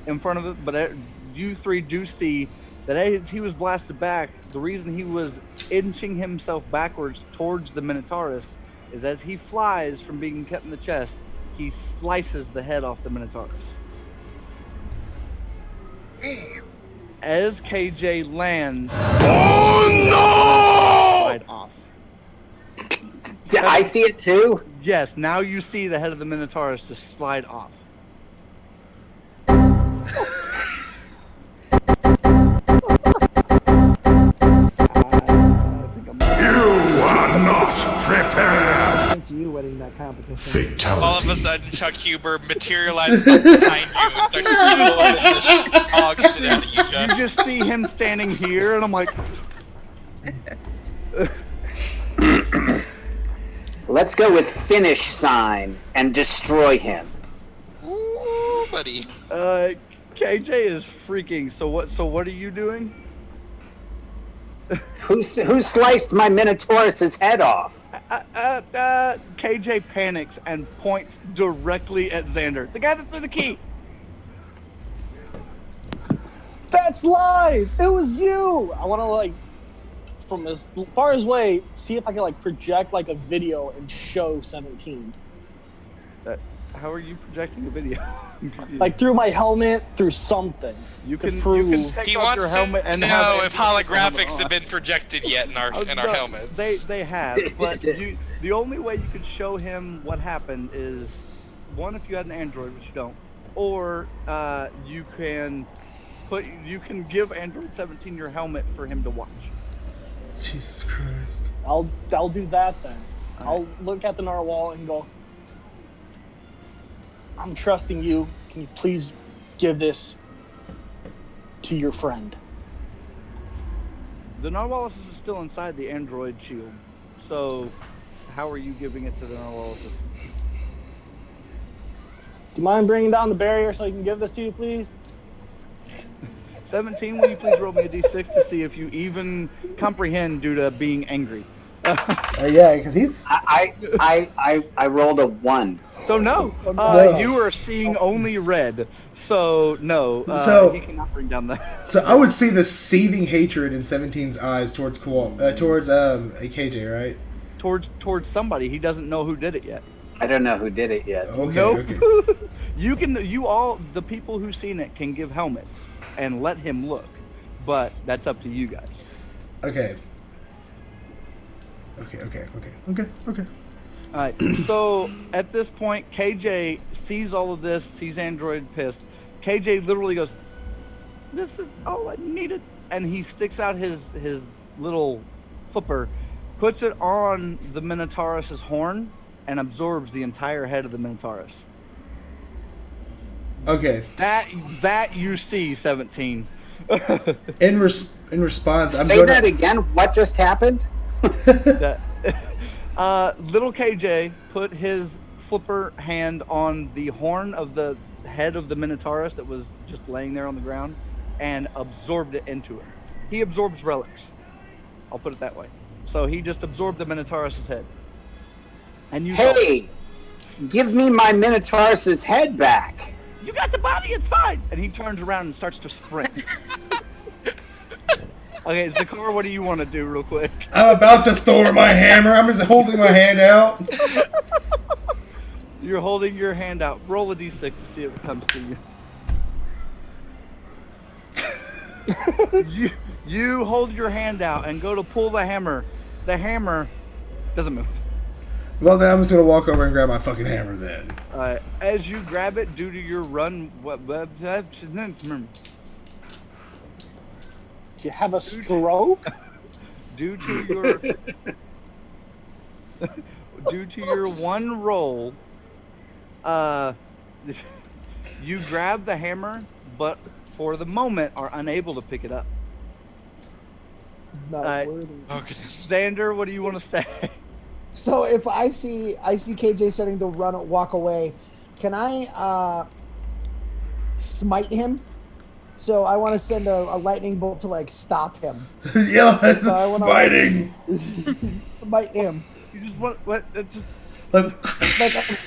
in front of it. But you 3 do see that as he was blasted back, the reason he was inching himself backwards towards the Minotaurus is as he flies from being cut in the chest, he slices the head off the Minotaurus. As KJ lands, slide off. I see it too? Yes, now you see the head of the Minotaurus just slide off. To you winning that competition. All of a sudden, Chuck Huber materializes behind you and starts killing the dog shit out of you, Chuck. You just see him standing here, and I'm like, Let's go with finish sign and destroy him. Ooh, buddy. KJ is freaking. So what are you doing? Who sliced my Minotaurus's head off? KJ panics and points directly at Xander, the guy that threw the key. That's lies. It was you. I want to like, from as far as away, see if I can like project like a video and show 17. How are you projecting a video? Like through my helmet, through something. You can take He off your wants helmet to and know have if holographics have been projected yet in our helmets. They have, but the only way you could show him what happened is one, if you had an Android, which you don't, or you can give Android 17 your helmet for him to watch. Jesus Christ. I'll do that then. I'll look at the narwhal and go, I'm trusting you. Can you please give this to your friend? The Narwhalis is still inside the android shield. So, how are you giving it to the Narwhalis? Do you mind bringing down the barrier so I can give this to you, please? 17, will you please roll me a d6 to see if you even comprehend due to being angry? Yeah, because he's. I rolled a 1. So no, No. you are seeing only red. So no, So- he cannot bring down that. So I would see the seething hatred in 17's eyes towards KJ, right? Towards somebody. He doesn't know who did it yet. I don't know who did it yet. Okay. Nope. Okay. The people who've seen it can give helmets and let him look, but that's up to you guys. Okay. All right. So at this point, KJ sees all of this, sees Android pissed. KJ literally goes, "This is all I needed," and he sticks out his little flipper, puts it on the Minotaurus's horn, and absorbs the entire head of the Minotaurus. Okay. That you see, 17. In response, I'm Say going that to. again. What just happened? That, little KJ put his flipper hand on the horn of the head of the Minotaurus that was just laying there on the ground and absorbed it into it. He absorbs relics. I'll put it that way. So he just absorbed the Minotaurus's head. And you Hey, give me my Minotaurus's head back. You got the body, it's fine. And he turns around and starts to sprint. Okay, Zakar, what do you want to do real quick? I'm about to throw my hammer. I'm just holding my hand out. You're holding your hand out. Roll a d6 to see if it comes to you. You hold your hand out and go to pull the hammer. The hammer doesn't move. Well, then I'm just going to walk over and grab my fucking hammer then. As you grab it, due to your run, You have a stroke? due to your one roll, you grab the hammer, but for the moment are unable to pick it up. Not worthy. Oh goodness. Xander, what do you want to say? So if I see KJ starting to walk away, can I smite him? So I want to send a lightning bolt to like stop him. Yeah, So I wanna, smiting. Smite him. You just want what? Just Like, Like a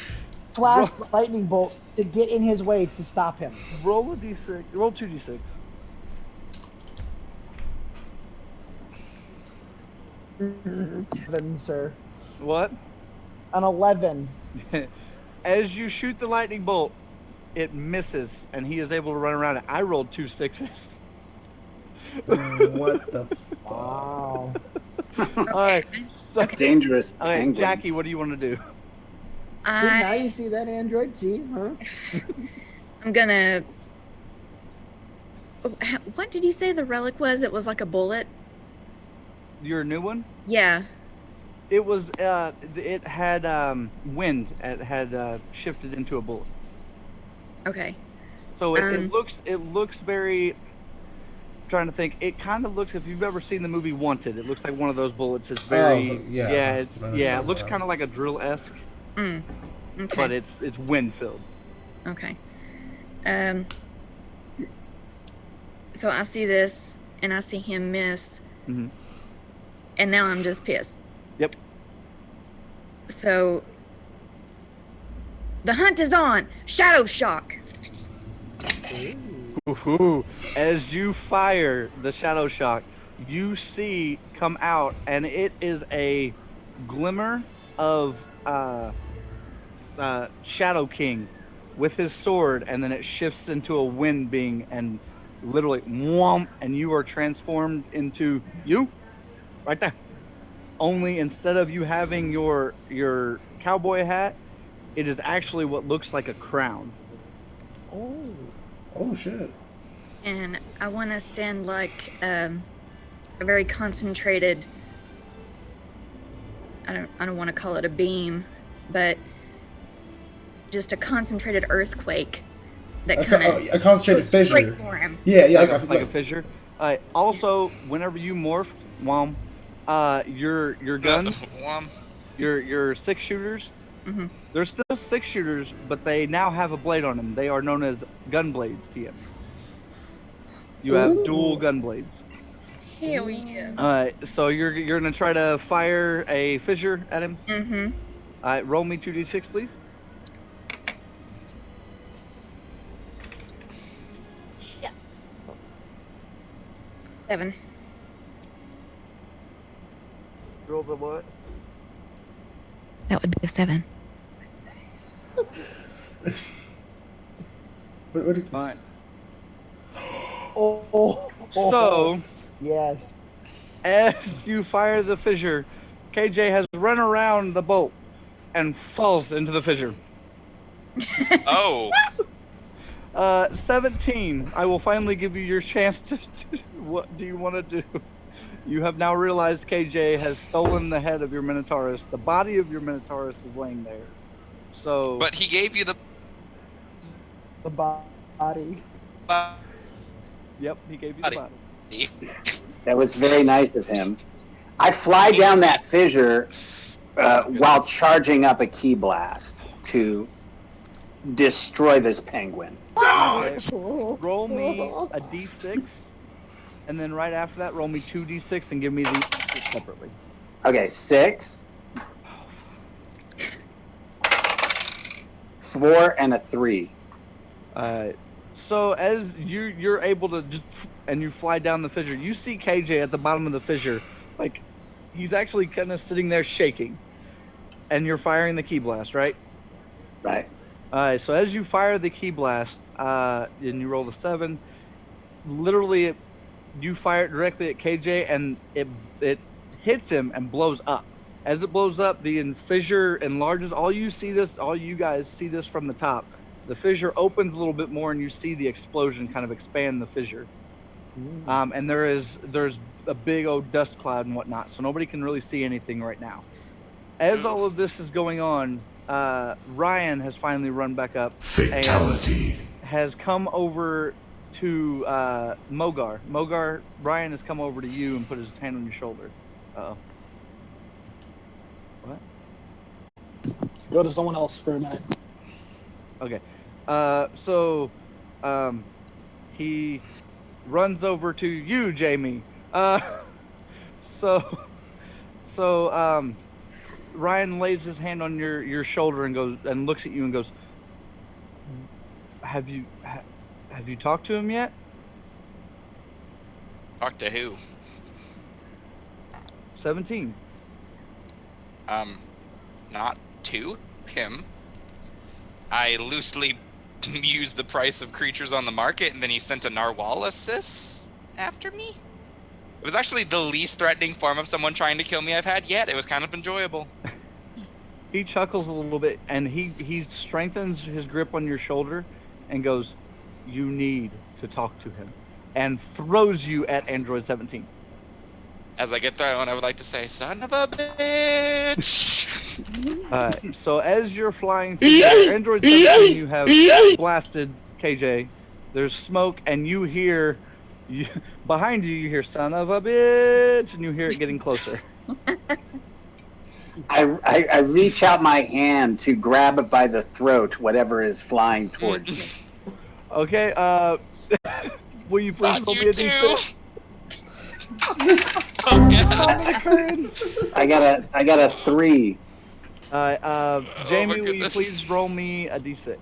flash lightning bolt to get in his way to stop him. roll a d6. Roll 2d6. Heaven, sir. What? An 11. As you shoot the lightning bolt, it misses, and he is able to run around it. I rolled 2 6s. what the fuck? Wow. All right. So, Dangerous all right, penguin. Jackie, what do you want to do? See, now you see that android? See, huh? I'm gonna. What did you say the relic was? It was like a bullet. Your new one? Yeah. It was. It had wind. It had shifted into a bullet. Okay. So it looks very. Trying to think. It kind of looks. If you've ever seen the movie Wanted, it looks like one of those bullets. It's very. yeah. It looks kind of like a drill-esque, Okay. but it's wind filled. Okay. So I see this, and I see him miss, Mhm. and now I'm just pissed. Yep. So the hunt is on. Shadow shock. Ooh. As you fire the shadow shock, you see come out, and it is a glimmer of Shadow King with his sword, and then it shifts into a wind being, and literally whomp, and you are transformed into you, right there. Only instead of you having your cowboy hat, it is actually what looks like a crown. Oh shit. And I want to send like a very concentrated. I don't want to call it a beam, but just a concentrated earthquake that kind of a concentrated straight fissure. for him. Yeah, Like a fissure. Also, whenever you morphed, Your guns, Wham. your 6 shooters. Mm-hmm. They're still 6 shooters, but they now have a blade on them. They are known as gun blades, TM. You have dual gun blades. Hell yeah. Alright, so you're gonna try to fire a fissure at him? Mm-hmm. Alright, roll me 2d6, please. Yes. 7. Roll the what? That would be a 7. What Fine. Oh. So, Yes. as you fire the fissure, KJ has run around the bolt and falls into the fissure. Oh. 17. I will finally give you your chance to what do you want to do? You have now realized KJ has stolen the head of your Minotaurus. The body of your Minotaurus is laying there. So. But he gave you the. The body. Yep, he gave you the body. That was very nice of him. I fly down that fissure while charging up a key blast to destroy this penguin. Okay. Roll me a d6, and then right after that, roll me 2d6 and give me these separately. Okay, 6, 4, and a 3. So as you're able to just and you fly down the fissure, you see KJ at the bottom of the fissure, like he's actually kind of sitting there shaking, and you're firing the key blast, right? Right. So as you fire the key blast, and you roll a 7, literally you fire it directly at KJ, and it hits him and blows up. As it blows up, the fissure enlarges. All you guys see this from the top. The fissure opens a little bit more, and you see the explosion kind of expand the fissure. And there's a big old dust cloud and whatnot, so nobody can really see anything right now. As all of this is going on, Ryan has finally run back up. Fatality. And has come over to Mogar. Mogar, Ryan has come over to you and put his hand on your shoulder. Uh-oh. What? Go to someone else for a minute. Okay. He runs over to you, Jamie. Ryan lays his hand on your shoulder and goes and looks at you and goes, Have you talked to him yet? Talk to who? 17. Not to him. I loosely used the price of creatures on the market, and then he sent a narwhalasis after me. It was actually the least threatening form of someone trying to kill me I've had yet. It was kind of enjoyable. He chuckles a little bit, and he strengthens his grip on your shoulder and goes, "You need to talk to him," and throws you at Android 17. As I get thrown, I would like to say, "Son of a bitch!" So as you're flying through there, Android 17, you have blasted KJ. There's smoke, and you hear behind you. You hear "son of a bitch," and you hear it getting closer. I reach out my hand to grab it by the throat, whatever is flying towards me. Okay. Will you please roll me a d6? I got a 3. Jamie, will you please roll me a d6?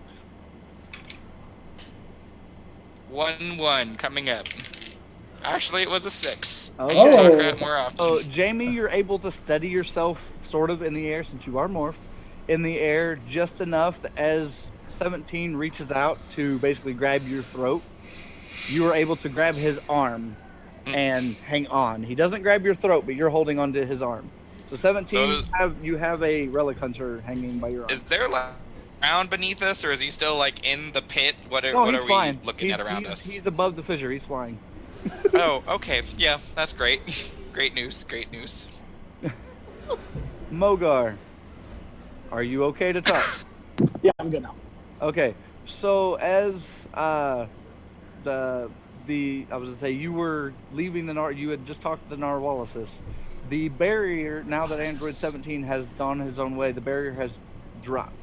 1-1 coming up. Actually, it was a 6. Okay. I talk crap more often. So, Jamie, you're able to steady yourself sort of in the air, since you are morphed, in the air just enough that as 17 reaches out to basically grab your throat, you are able to grab his arm and hang on. He doesn't grab your throat, but you're holding onto his arm. So 17, you have a relic hunter hanging by your arm. Is there like ground beneath us, or is he still like in the pit? What are we flying. looking at around us? He's above the fissure. He's flying. Oh, okay. Yeah, that's great. Great news. Great news. Mogar, are you okay to talk? Yeah, I'm good now. Okay. So as the I was gonna say you were leaving you had just talked to the Narwhalisis. The barrier, now that Android 17 has gone his own way, the barrier has dropped.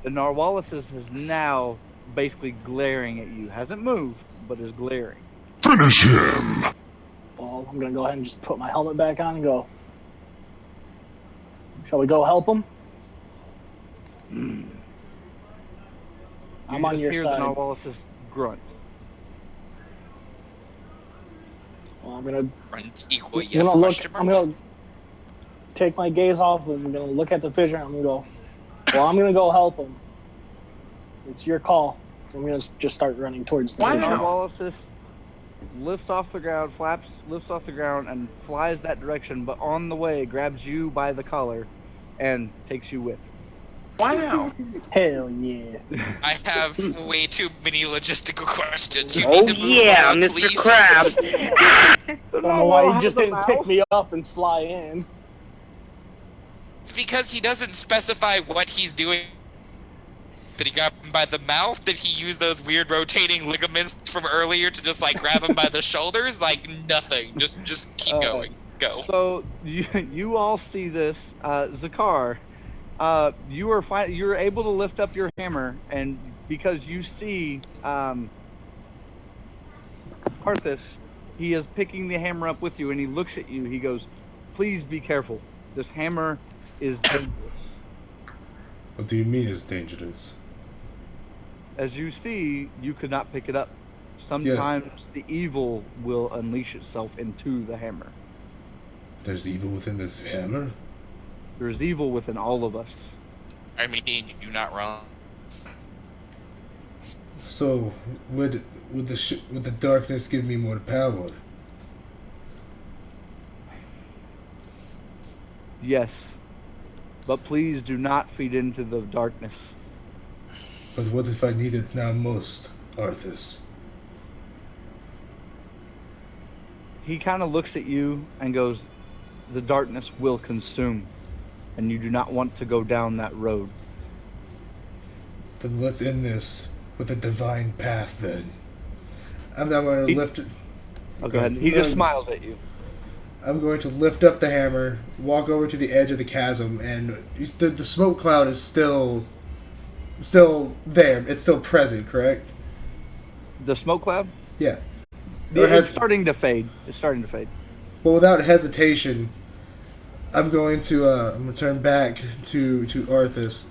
The Narwhalisis is now basically glaring at you. Hasn't moved, but is glaring. Finish him! Well, I'm gonna go ahead and just put my helmet back on and go. Shall we go help him? I'm on your hear side. The Narwhalisis grunt. Well, I'm gonna. Grunt equal I'm yes? gonna look. Question mark? I'm gonna take my gaze off. And I'm gonna look at the fissure. And I'm gonna go. Well, I'm gonna go help him. It's your call. I'm gonna just start running towards the fissure. Narwhalisis lifts off the ground, lifts off the ground, and flies that direction. But on the way, grabs you by the collar, and takes you with. Wow. Hell yeah. I have way too many logistical questions. You Oh need to move yeah, on, Mr. please. Crab. I don't know why he just didn't pick me up and fly in. It's because he doesn't specify what he's doing. Did he grab him by the mouth? Did he use those weird rotating ligaments from earlier to just like grab him by the shoulders? Like nothing. Just keep going. Go. So you all see this, Zakar. You are able to lift up your hammer, and because you see Arthas, he is picking the hammer up with you, and he looks at you. He goes, "Please be careful. This hammer is dangerous." What do you mean it's dangerous? As you see, you could not pick it up. Sometimes the evil will unleash itself into the hammer. There's evil within this hammer? There's evil within all of us. I mean, you're not wrong. So, would the darkness give me more power? Yes. But please do not feed into the darkness. But what if I need it now most, Arthas? He kind of looks at you and goes, "The darkness will consume, and you do not want to go down that road." Then let's end this with a divine path then. I'm not going to lift it. Oh, go ahead. He just smiles at you. I'm going to lift up the hammer, walk over to the edge of the chasm, and the smoke cloud is still there. It's still present, correct? The smoke cloud? Yeah. It's starting to fade. It's starting to fade. Well, without hesitation, I'm going to turn back to Arthas.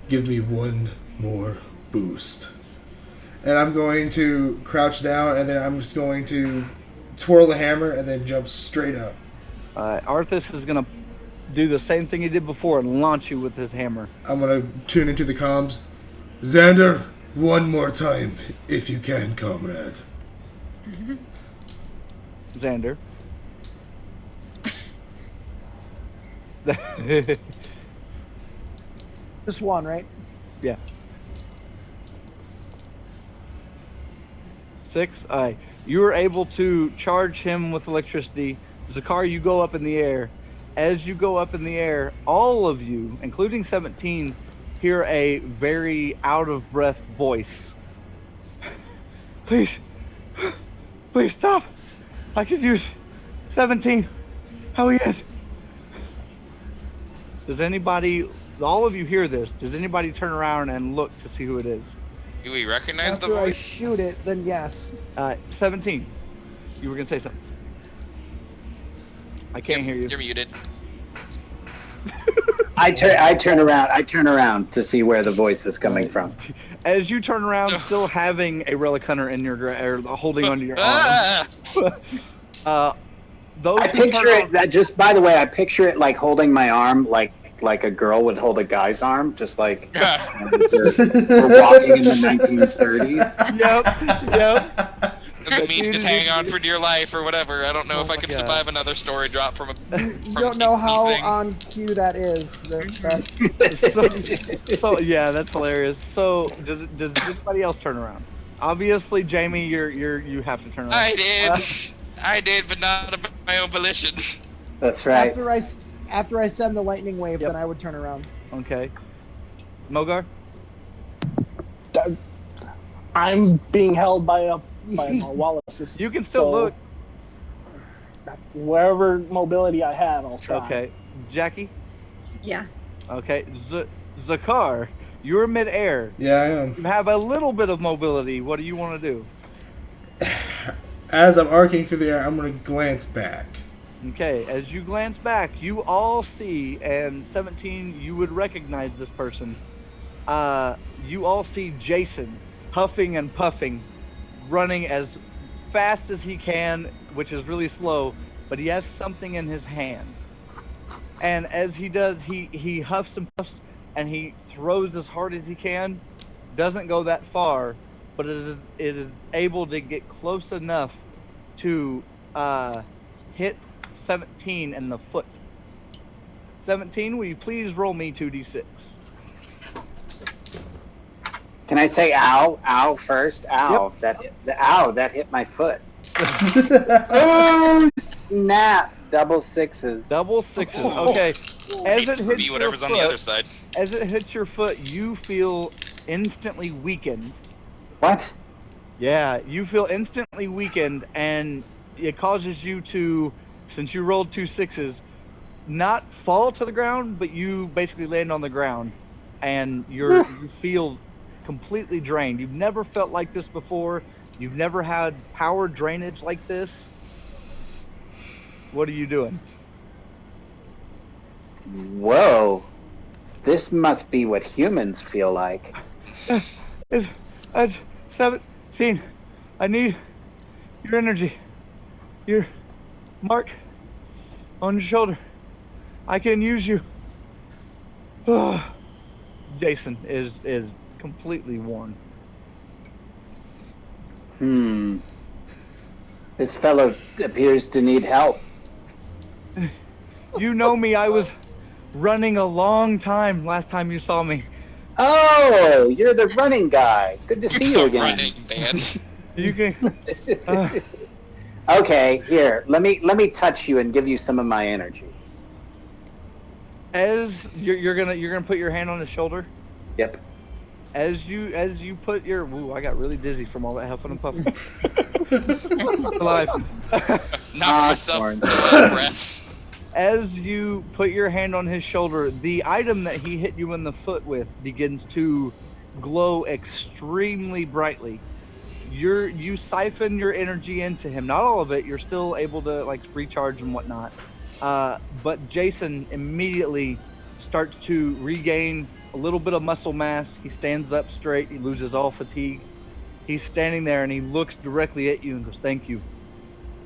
Give me one more boost. And I'm going to crouch down, and then I'm just going to twirl the hammer and then jump straight up. Arthas is going to do the same thing he did before and launch you with his hammer. I'm going to tune into the comms. Xander, one more time, if you can, comrade. Xander. Just one, right? Yeah. 6. You are able to charge him with electricity. Zakar, you go up in the air. As you go up in the air, all of you, including 17, hear a very out-of-breath voice. Please stop. I could use 17. How he is. Does anybody, all of you hear this, does anybody turn around and look to see who it is? Do we recognize After the I voice? shoot it, then yes. 17. You were going to say something. I can't hear you. You're muted. I turn around to see where the voice is coming from. As you turn around, still having a relic hunter in your or holding onto your arm. Those I picture it. Just by the way, I picture it like holding my arm, like a girl would hold a guy's arm, just like we're walking in the 1930s. Yep. Look me just hang on for dear life or whatever. I don't know if I can survive another story drop from a. You don't know how on cue that is. So yeah, that's hilarious. So does anybody else turn around? Obviously, Jamie, you have to turn around. I did, but not of my own volition. That's right. After I send the lightning wave, then I would turn around. Okay. Mogar? I'm being held by by Wallace. You can still look. Wherever mobility I have, I'll try. Okay, Jackie. Yeah. Okay, Zakar, you're midair. Yeah, I am. You have a little bit of mobility. What do you want to do? As I'm arcing through the air, I'm going to glance back. Okay, as you glance back, you all see, and 17, you would recognize this person. You all see Jason huffing and puffing, running as fast as he can, which is really slow, but he has something in his hand. And as he does, he huffs and puffs, and he throws as hard as he can. Doesn't go that far, but it is able to get close enough to hit 17 in the foot. 17, will you please roll me 2d6? Can I say ow? Ow first? Ow. Yep. That hit my foot. Oh, snap. Double sixes. Double sixes. Okay. As it hits whatever's your on the foot, other side. As it hits your foot, you feel instantly weakened. What? Yeah, you feel instantly weakened, and it causes you to, since you rolled 2 6s, not fall to the ground, but you basically land on the ground, and you feel completely drained. You've never felt like this before. You've never had power drainage like this. What are you doing? Whoa. This must be what humans feel like. It's 17. I need your energy. Your mark on your shoulder. I can use you. Jason is completely worn. This fellow appears to need help. You know me, I was running a long time last time you saw me. Oh, you're the running guy. Good to see you again. Running man. You can. Okay, here. Let me touch you and give you some of my energy. As you're gonna put your hand on his shoulder. Yep. As you put your I got really dizzy from all that huffing and puffing. Alive. Knocked myself out of breath. As you put your hand on his shoulder, the item that he hit you in the foot with begins to glow extremely brightly. You siphon your energy into him. Not all of it. You're still able to like recharge and whatnot. But Jason immediately starts to regain a little bit of muscle mass. He stands up straight. He loses all fatigue. He's standing there and he looks directly at you and goes, "Thank you.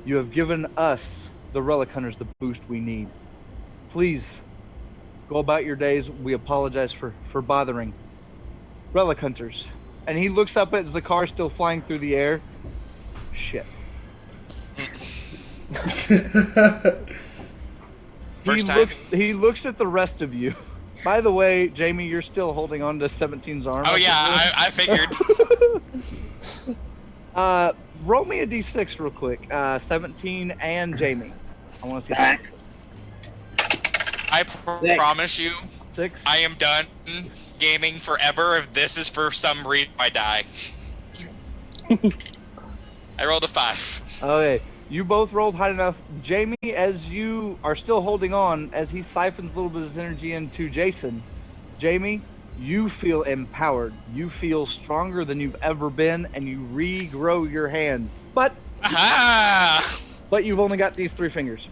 You have given us, the Relic Hunters, the boost we need. Please go about your days. We apologize for bothering. Relic Hunters." And he looks up at Zakar still flying through the air. Shit. He looks at the rest of you. By the way, Jamie, you're still holding on to 17's arm. Oh yeah, I figured. Roll me a d6 real quick. 17 and Jamie. I want to see that. I promise you, 6. I am done gaming forever if this is for some reason I die. I rolled a 5. Okay, you both rolled high enough. Jamie, as you are still holding on, as he siphons a little bit of his energy into Jason, Jamie, you feel empowered. You feel stronger than you've ever been, and you regrow your hand. But you've only got these 3 fingers.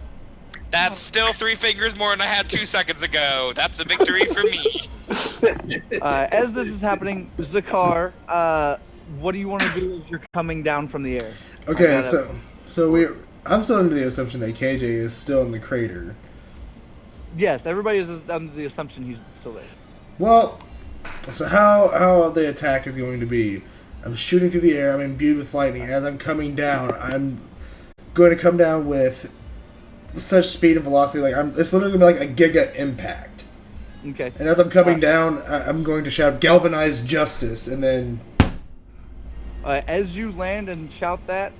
That's still 3 fingers more than I had 2 seconds ago. That's a victory for me. As this is happening, Zakar, what do you want to do as you're coming down from the air? Okay, I'm still under the assumption that KJ is still in the crater. Yes, everybody is under the assumption he's still there. Well, so how the attack is going to be, I'm shooting through the air, I'm imbued with lightning. As I'm coming down, I'm going to come down with such speed and velocity, it's literally going to be like a giga impact. Okay. And as I'm coming down, I'm going to shout, "Galvanize justice," and then... As you land and shout that,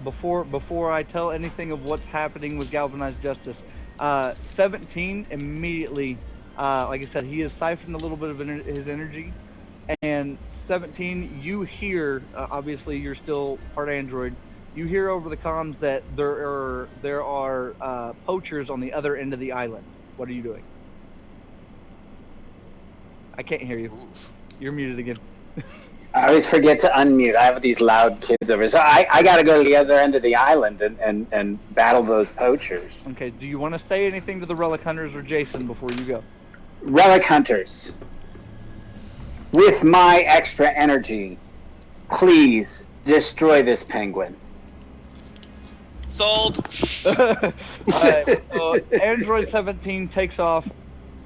before I tell anything of what's happening with Galvanized Justice, 17 immediately, like I said, he has siphoned a little bit of his energy. And 17, you hear, obviously you're still part android, you hear over the comms that there are poachers on the other end of the island. What are you doing? I can't hear you. You're muted again. I always forget to unmute. I have these loud kids over. So I got to go to the other end of the island and battle those poachers. Okay, do you want to say anything to the Relic Hunters or Jason before you go? Relic Hunters, with my extra energy, please destroy this penguin. Sold. So Android 17 takes off.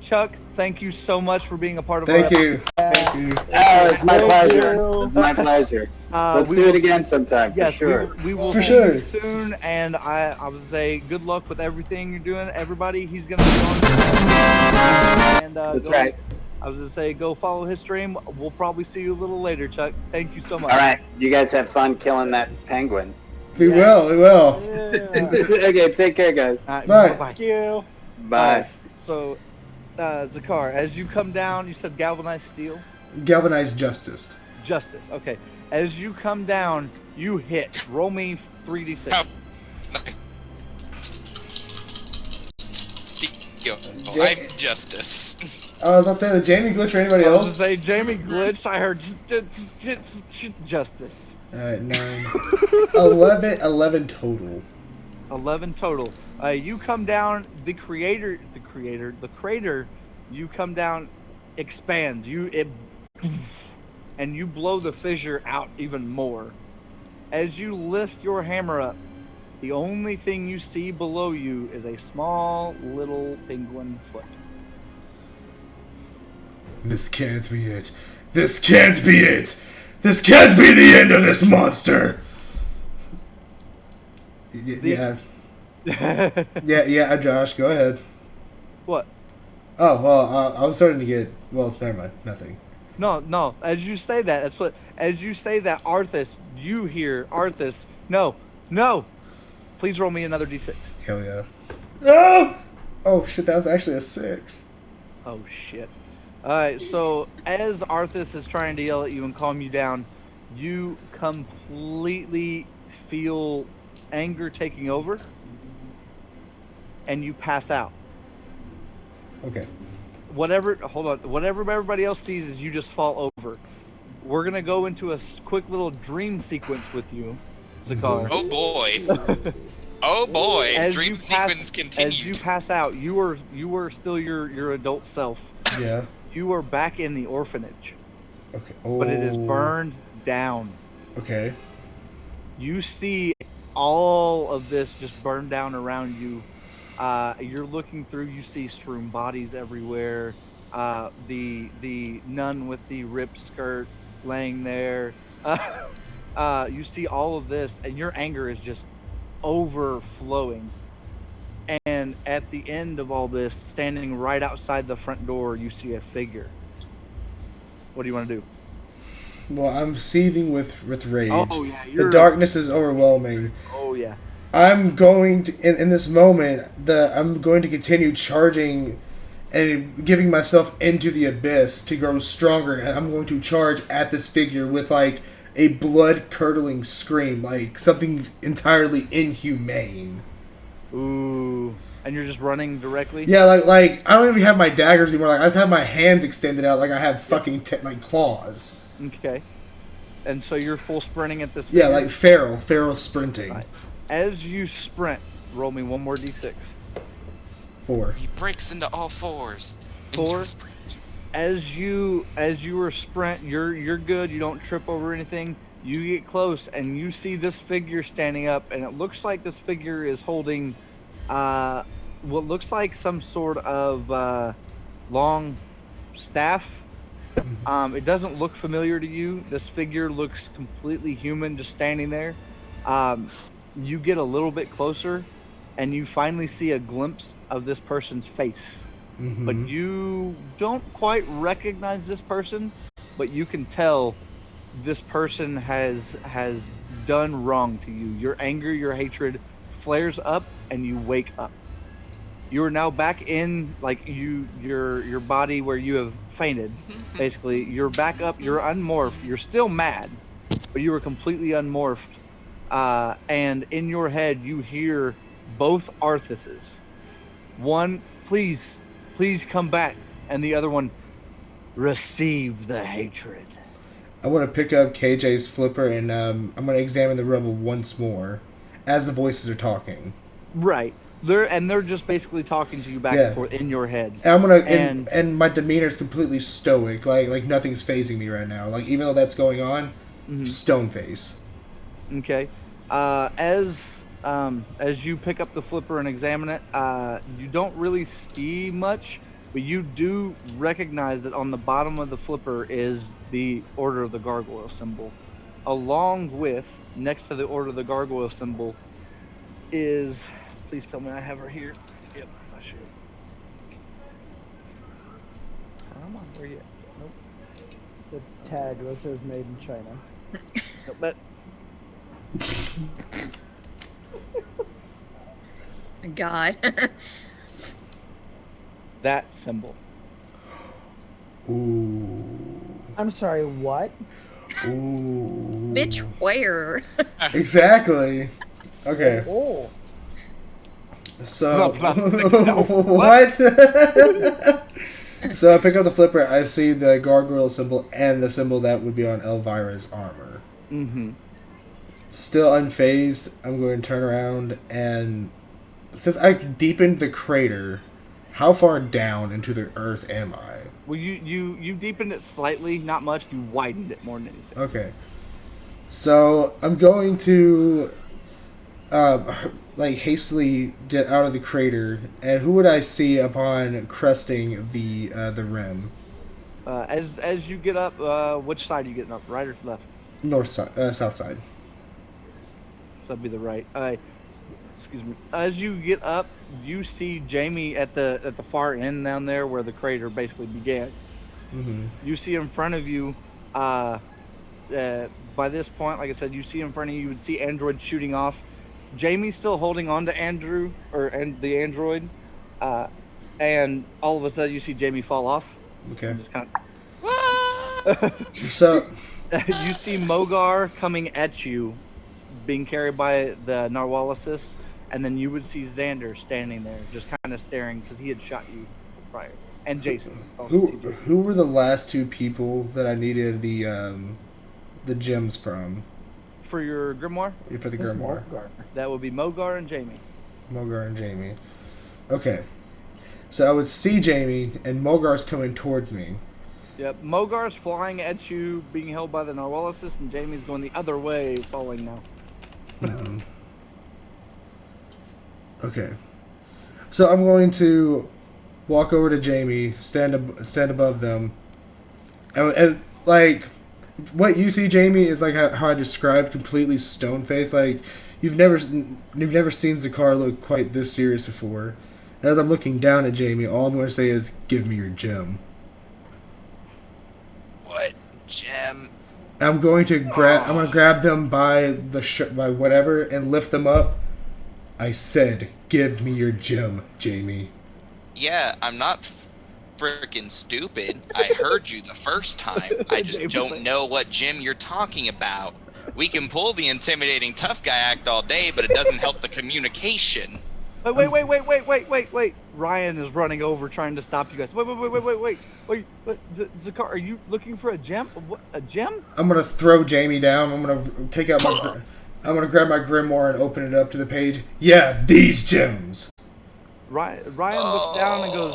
Chuck, thank you so much for being a part of our Thank you. Thank you. Oh, it's my pleasure. It's my pleasure. Let's do it again sometime, yes, for sure. We will For see sure. you soon, and I would say good luck with everything you're doing. Everybody, he's going to be on. And, That's right. I was going to say, go follow his stream. We'll probably see you a little later, Chuck. Thank you so much. All right. You guys have fun killing that penguin. We will. We will. Yeah. Okay, take care, guys. Bye. Bye. Thank you. Bye. So, Zakar, as you come down, you said galvanized steel? Galvanized justice. Justice. Okay. As you come down, you hit. Roll me 3d6. Oh. I'm justice. I was about to say the Jamie glitch for anybody I was else. to say Jamie glitched. I heard justice. All right, 9, 11 total. 11 total. You come down. The crater. You come down, expands. And you blow the fissure out even more. As you lift your hammer up, the only thing you see below you is a small little penguin foot. This can't be it. This can't be it. This can't be the end of this monster. Yeah. Yeah, Josh, go ahead. What? Oh, well, I was starting to get... Well, never mind. Nothing. No. As you say that, as you say that, Arthas, you hear Arthas. No. Please roll me another d6. Hell yeah. No! Oh, shit, that was actually a 6. Oh, shit. Alright, so as Arthas is trying to yell at you and calm you down, you completely feel anger taking over, and you pass out. Okay. Whatever everybody else sees is you just fall over. We're gonna go into a quick little dream sequence with you, Zakar. Oh boy. Oh boy. Dream sequence continued. As you pass out, you were still your adult self. Yeah. You are back in the orphanage. Okay. Oh. But it is burned down. Okay. You see all of this just burned down around you. You're looking through, you see strewn bodies everywhere. The nun with the ripped skirt laying there. You see all of this, and your anger is just overflowing. And at the end of all this, standing right outside the front door, you see a figure. What do you want to do? Well, I'm seething with rage. Oh, yeah. The darkness is overwhelming. Oh, yeah. I'm going to, in this moment, I'm going to continue charging and giving myself into the abyss to grow stronger, and I'm going to charge at this figure with, like, a blood-curdling scream, like something entirely inhumane. Ooh. And you're just running directly? Yeah, like I don't even have my daggers anymore. Like I just have my hands extended out, like I have fucking claws. Okay. And so you're full sprinting at this. Yeah, like feral sprinting. Right. As you sprint, roll me one more d6. 4. He breaks into all fours. 4. As you were sprint, you're good. You don't trip over anything. You get close and you see this figure standing up, and it looks like this figure is holding what looks like some sort of long staff. It doesn't look familiar to you. This figure looks completely human, just standing there. You get a little bit closer, and you finally see a glimpse of this person's face. Mm-hmm. But you don't quite recognize this person, but you can tell this person has done wrong to you. Your anger, your hatred flares up, and you wake up. You are now back in like your body where you have fainted. Basically, you're back up. You're unmorphed. You're still mad, but you were completely unmorphed. And in your head, you hear both Arthuses. One, please come back, and the other one, receive the hatred. I want to pick up KJ's flipper and I'm going to examine the rebel once more as the voices are talking. Right. They're just basically talking to you back and forth in your head. And I'm gonna and my demeanor is completely stoic, like nothing's phasing me right now. Like even though that's going on, stone face. Okay. As you pick up the flipper and examine it, you don't really see much, but you do recognize that on the bottom of the flipper is the Order of the Gargoyle symbol, along with next to the Order of the Gargoyle symbol is. Please tell me I have her here. Yep, I should. Come on, where you at? Nope. It's a tag that says made in China. Nope, but... God. that symbol. Ooh. I'm sorry, what? Ooh. Bitch, where? Exactly. Okay. Oh. So what? So I pick up the flipper. I see the gargoyle symbol and the symbol that would be on Elvira's armor. Still unfazed, I'm going to turn around and since I deepened the crater, how far down into the earth am I? Well, you deepened it slightly, not much. You widened it more than anything. Okay. So I'm going to hastily get out of the crater, and who would I see upon cresting the rim? As you get up, which side are you getting up, right or left? North side, south side. So that'd be the right. Excuse me. As you get up, you see Jamie at the far end down there where the crater basically began. You see in front of you. By this point, like I said, you see in front of you. You would see androids shooting off. Jamie's still holding on to Andrew and the android, and all of a sudden you see Jamie fall off. Okay. Just kind of... So you see Mogar coming at you, being carried by the Narwhalisis, and then you would see Xander standing there, just kind of staring because he had shot you prior, and Jason. Who were the last two people that I needed the gems from? For your grimoire? Yeah, for the grimoire. That would be Mogar and Jamie. Mogar and Jamie. Okay. So I would see Jamie, and Mogar's coming towards me. Yep, Mogar's flying at you, being held by the Narwhalisis, and Jamie's going the other way, falling now. Okay. So I'm going to walk over to Jamie, stand above them, and like... What you see, Jamie, is like how I described completely stone face. Like you've never seen Zakar look quite this serious before. And as I'm looking down at Jamie, all I'm going to say is, "Give me your gem." What gem? I'm going to grab them by by whatever and lift them up. I said, "Give me your gem, Jamie." Yeah, I'm not freaking stupid. I heard you the first time. I just don't know what gym you're talking about. We can pull the intimidating tough guy act all day, but it doesn't help the communication. Wait. Ryan is running over trying to stop you guys. Wait. Zakar, are you looking for a gem? What, a gem? I'm going to throw Jamie down. I'm going to take out I'm going to grab my grimoire and open it up to the page. Yeah, these gems. Ryan looks down and goes,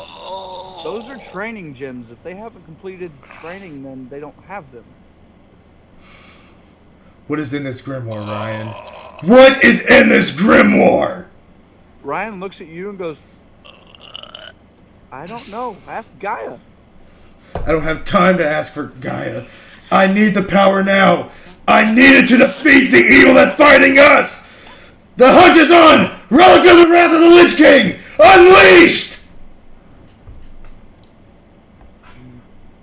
"Those are training gems. If they haven't completed training, then they don't have them." What is in this grimoire, Ryan? What is in this grimoire? Ryan looks at you and goes, "I don't know. Ask Gaia." I don't have time to ask for Gaia. I need the power now. I need it to defeat the evil that's fighting us. The hunt is on. Relic of the Wrath of the Lich King. Unleashed!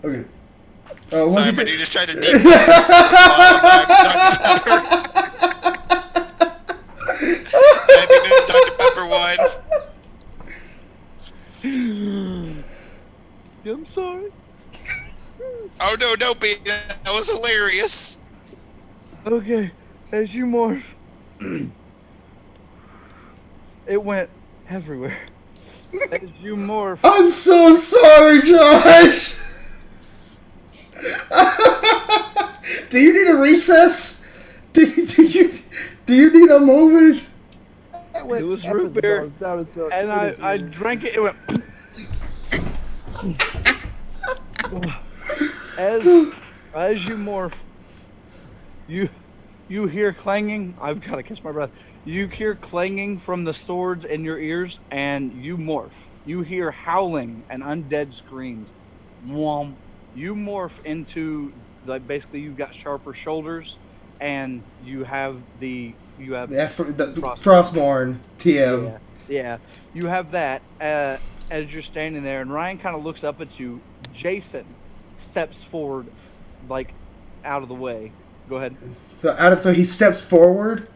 Okay. Sorry, but you just tried to deep Dr. Pepper 1. Oh no, don't be. That was hilarious. Okay, as you morph, it went everywhere. As you morph, I'm so sorry, Josh. Do you need a recess? Do you need a moment? That went it was up root his beer, nose, down his throat, and in his I ears. drank it. It went. As you morph, you hear clanging. I've got to catch my breath. You hear clanging from the swords in your ears, and you morph. You hear howling and undead screams. Whomp. You morph into, like, basically you've got sharper shoulders, and you have the Frostmourne TM. yeah. You have that as you're standing there, and Ryan kind of looks up at you. Jason steps forward, like, out of the way. Go ahead. So he steps forward.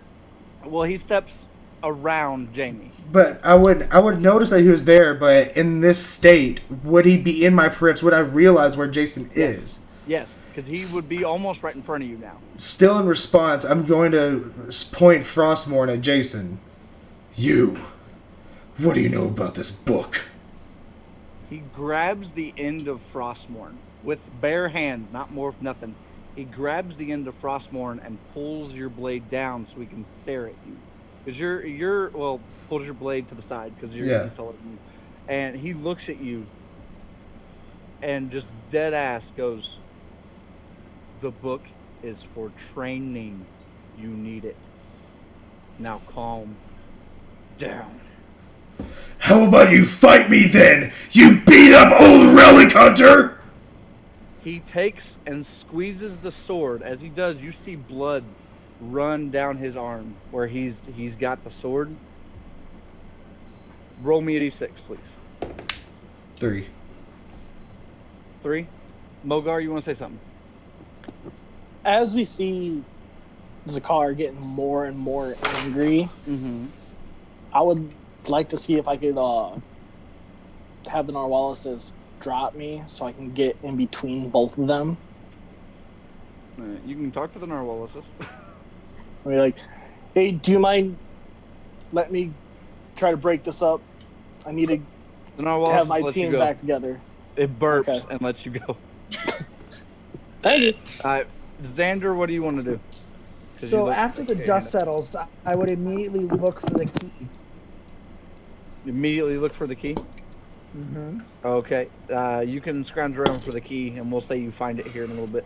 Well, he steps around Jamie. But I would notice that he was there. But in this state, would he be in my periffs? Would I realize where Jason is? Yes, because he would be almost right in front of you now. Still in response, I'm going to point Frostmourne at Jason. You. What do you know about this book? He grabs the end of Frostmourne with bare hands, not morph, nothing. He grabs the end of Frostmourne and pulls your blade down so he can stare at you. Because pulls your blade to the side because he's taller than you. And he looks at you and just dead ass goes, "The book is for training. You need it. Now calm down." How about you fight me then, you beat up old relic hunter? He takes and squeezes the sword. As he does, you see blood run down his arm where he's got the sword. Roll me a d6, please. 3. 3. Mogar, you want to say something? As we see Zakar getting more and more angry, I would like to see if I could have the Narwhalises drop me so I can get in between both of them. You can talk to the Narwhalises. I mean, like, hey, do you mind let me try to break this up? I need to have my team back together. It burps and lets you go. Thank you. Xander, what do you want to do? So after the dust settles, I would immediately look for the key. Immediately look for the key? Mm-hmm. Okay. You can scrounge around for the key, and we'll say you find it here in a little bit.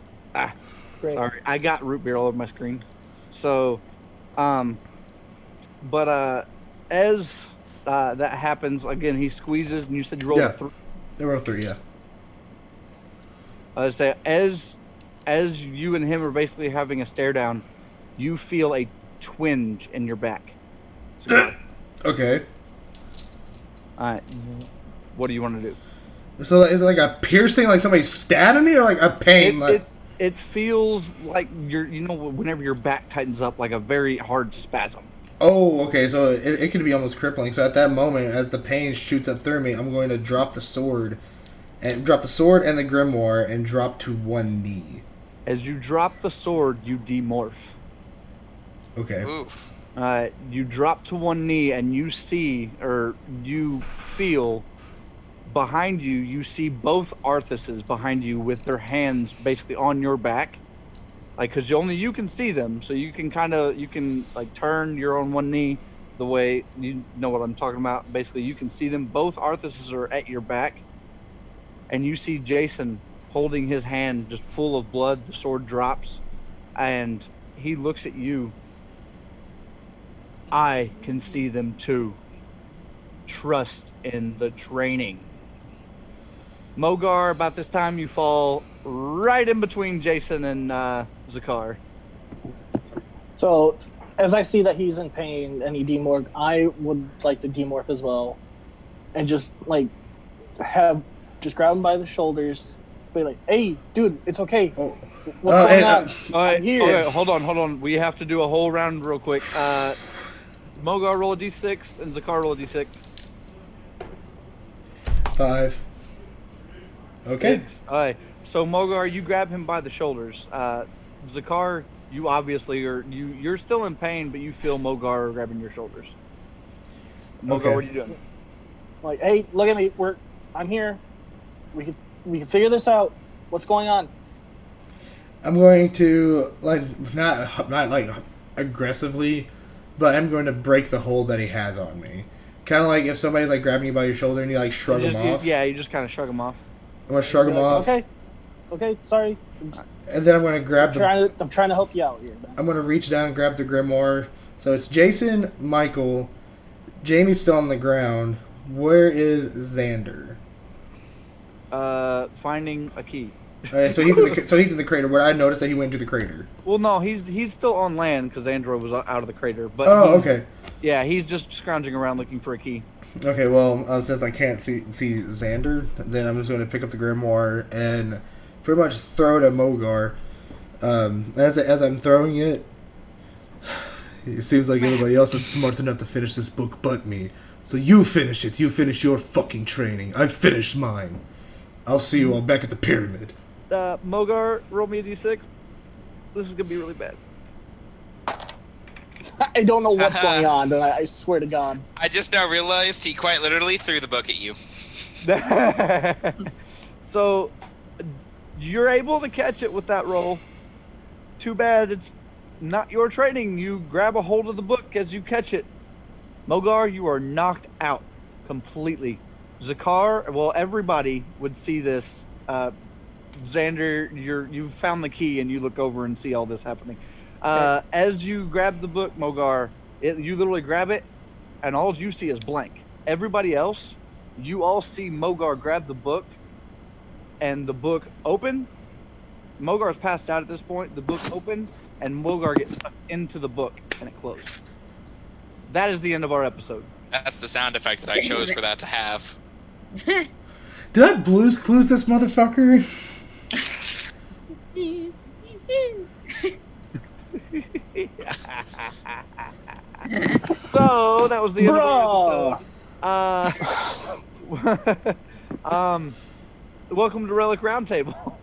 Great. All right. I got root beer all over my screen. So, as that happens, again, he squeezes, and you said you rolled a 3. I rolled 3, yeah. I would say, as you and him are basically having a stare down, you feel a twinge in your back. Okay. Alright, what do you want to do? So is it like a piercing, like somebody stabbing me, or like a pain? It feels like whenever your back tightens up, like a very hard spasm. Oh, okay. So it could be almost crippling. So at that moment, as the pain shoots up through me, I'm going to drop the sword and the grimoire and drop to one knee. As you drop the sword, you demorph. Okay. Oof. You drop to one knee, and you see, or you feel, behind you, you see both Arthuses behind you with their hands basically on your back. Like, because only you can see them, so you can turn your on one knee the way, you know what I'm talking about. Basically, you can see them. Both Arthuses are at your back, and you see Jason holding his hand just full of blood. The sword drops, and he looks at you. I can see them too. Trust in the training. Mogar, about this time you fall right in between Jason and Zakar. So, as I see that he's in pain and he demorphed, I would like to demorph as well, and just grab him by the shoulders, be like, "Hey, dude, it's okay. What's going on? All I'm here." Okay, hold on. We have to do a whole round real quick. Mogar, roll a d6, and Zakar, roll a d6. 5. Okay. 6. All right. So Mogar, you grab him by the shoulders. Zakar, you obviously you're still in pain, but you feel Mogar grabbing your shoulders. Mogar, Okay. what are you doing? Like, hey, look at me. I'm here. We can figure this out. What's going on? I'm going to not like aggressively, but I'm going to break the hold that he has on me. Kind of like if somebody's like grabbing you by your shoulder and you like shrug him off. Yeah, you just kind of shrug him off. I'm gonna shrug him off. Okay, sorry. And then I'm gonna grab I'm trying to help you out here, man. I'm gonna reach down and grab the grimoire. So it's Jason, Michael, Jamie's still on the ground. Where is Xander? Finding a key. Okay, so he's in the crater. Where I noticed that he went to the crater. Well, no, he's still on land because Android was out of the crater. But okay. Yeah, he's just scrounging around looking for a key. Okay, well, since I can't see Xander, then I'm just going to pick up the grimoire and pretty much throw it at Mogar. As I'm throwing it, it seems like everybody else is smart enough to finish this book but me. So you finish it. You finish your fucking training. I finished mine. I'll see you all back at the pyramid. Mogar, roll me a d6. This is going to be really bad. I don't know what's going on, but I swear to God. I just now realized he quite literally threw the book at you. So, you're able to catch it with that roll. Too bad it's not your training. You grab a hold of the book as you catch it. Mogar, you are knocked out completely. Zakar, well, everybody would see this. Xander, you've found the key and you look over and see all this happening. As you grab the book, Mogar, you literally grab it, and all you see is blank. Everybody else, you all see Mogar grab the book, and the book open. Mogar's passed out at this point. The book open, and Mogar gets sucked into the book, and it closed. That is the end of our episode. That's the sound effect that I chose for that to have. Did I Blue's Clues this motherfucker? So that was the end of our episode. Welcome to Relic Roundtable.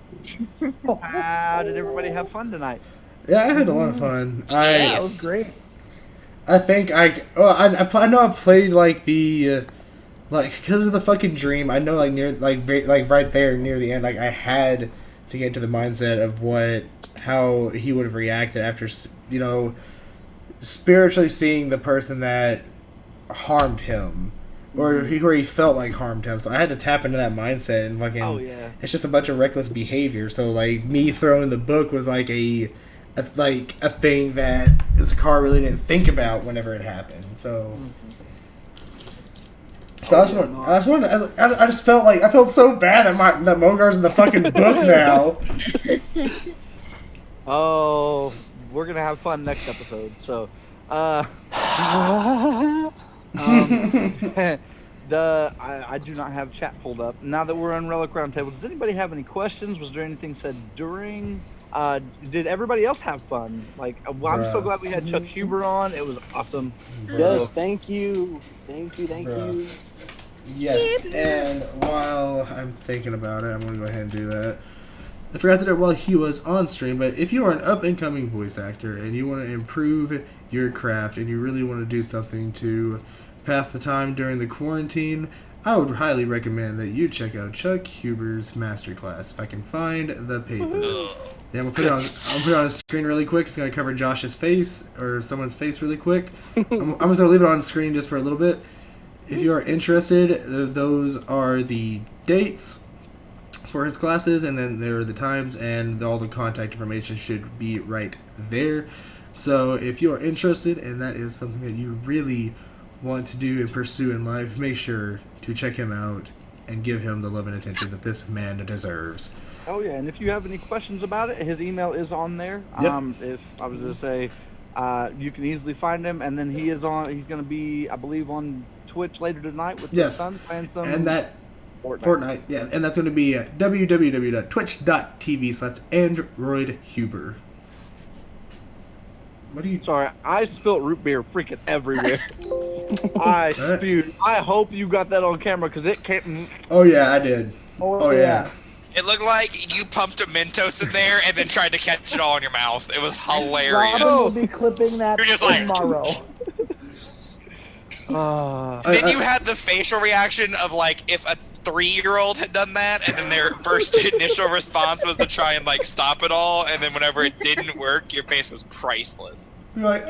How did everybody have fun tonight? Yeah, I had a lot of fun. That was great. I think I know I've played like the because of the fucking dream. I know right there near the end, like I had to get into the mindset of how he would have reacted after spiritually seeing the person that harmed him, or where he felt like harmed him. So I had to tap into that mindset and fucking. Oh yeah. It's just a bunch of reckless behavior. So like me throwing the book was like a thing that this car really didn't think about whenever it happened. So. So I just felt like I felt so bad that Mogar's in the fucking book now. Oh, we're gonna have fun next episode. So, I do not have chat pulled up. Now that we're on Relic Roundtable, does anybody have any questions? Was there anything said during? Did everybody else have fun? I'm so glad we had Chuck Huber on. It was awesome. Yes, thank you. Thank you. Yes, and while I'm thinking about it, I'm going to go ahead and do that. I forgot to do it while he was on stream, but if you are an up-and-coming voice actor and you want to improve your craft and you really want to do something to pass the time during the quarantine, I would highly recommend that you check out Chuck Huber's masterclass. If I can find the paper. Yeah, I'm gonna put it on the screen really quick. It's gonna cover Josh's face or someone's face really quick. I'm just gonna leave it on the screen just for a little bit. If you are interested, those are the dates for his classes, and then there are the times, and all the contact information should be right there. So if you are interested and that is something that you really want to do and pursue in life, make sure to check him out and give him the love and attention that this man deserves. Oh yeah, and if you have any questions about it, his email is on there. Yep. If I was to say, you can easily find him, and then he's going to be, I believe, on Twitch later tonight with his son playing some. And that Fortnite, yeah, and that's going to be www.twitch.tv/AndroidHuber. What are you? Sorry, I spilt root beer freaking everywhere. I spewed. I hope you got that on camera because it can't. Oh yeah, I did. Oh yeah. It looked like you pumped a Mentos in there and then tried to catch it all in your mouth. It was hilarious. Robin will be clipping that You're just like- tomorrow. Then you had the facial reaction of like if a 3-year-old had done that, and then their first initial response was to try and like stop it all, and then whenever it didn't work, your face was priceless. You're like,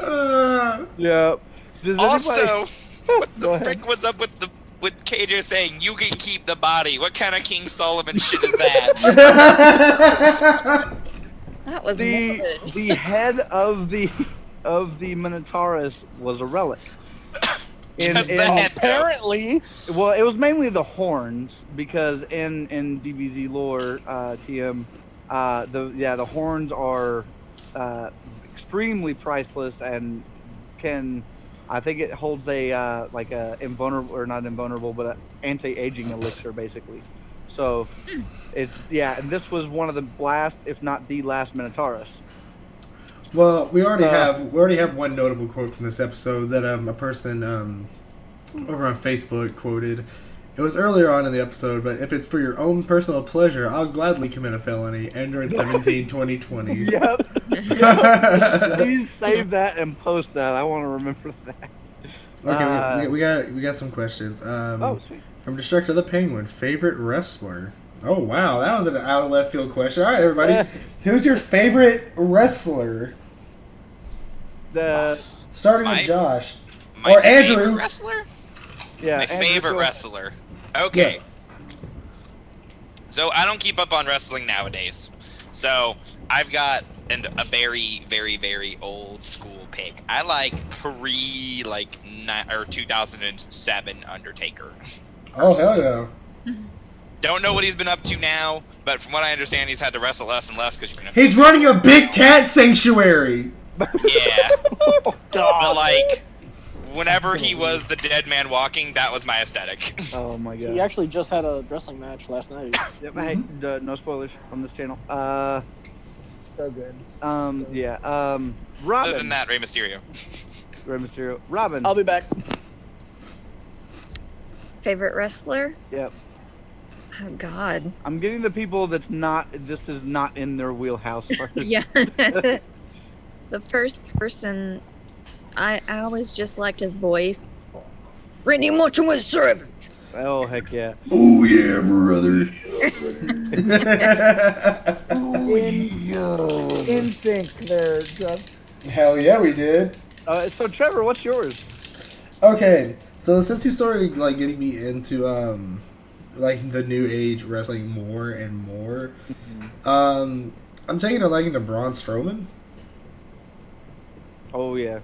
Yeah. Does Also, what Go the ahead. frick was up with KJ saying you can keep the body? What kind of King Solomon shit is that? That was the morbid. the head of the Minotaurus was a relic. Just the head, though. Apparently, Well, it was mainly the horns because in DBZ lore, TM, the horns are extremely priceless and can, I think it holds a like a invulnerable or not invulnerable, but an anti-aging elixir basically. So it's and this was one of the last, if not the last, Minotaurus. well, we already have one notable quote from this episode that a person over on Facebook quoted. It was earlier on in the episode, but if it's for your own personal pleasure, I'll gladly commit a felony. Android 17 2020. Yep. Please save that and post that. I want to remember that. Okay, we got some questions. Sweet. From Destructor the Penguin, favorite wrestler? Oh wow, that was an out of left field question. All right, everybody, who's your favorite wrestler? Starting with Josh My or favorite Andrew. wrestler? Yeah, My Andrew, favorite go ahead. wrestler. Okay. Yeah. So I don't keep up on wrestling nowadays. So I've got a very, very, very old school pick. I like 2007 Undertaker. Oh hell yeah! Don't know what he's been up to now, but from what I understand, he's had to wrestle less and less because He's running a big cat sanctuary. yeah. But like, whenever he was the dead man walking, that was my aesthetic. Oh my god. he actually just had a wrestling match last night. Yep, hey, no spoilers on this channel. So good. Robin. Other than that, Rey Mysterio. Rey Mysterio. Robin. I'll be back. Favorite wrestler? Yep. Oh God. I'm getting the people this is not in their wheelhouse first. Yeah. The first person, I always just liked his voice. Randy Martin was savage. Oh heck yeah. Oh yeah, brother. In sync there, Jeff. Hell yeah, we did. So Trevor, what's yours? Okay, so since you started like getting me into like the new age wrestling more and more, I'm taking a liking to Braun Strowman. Oh yeah.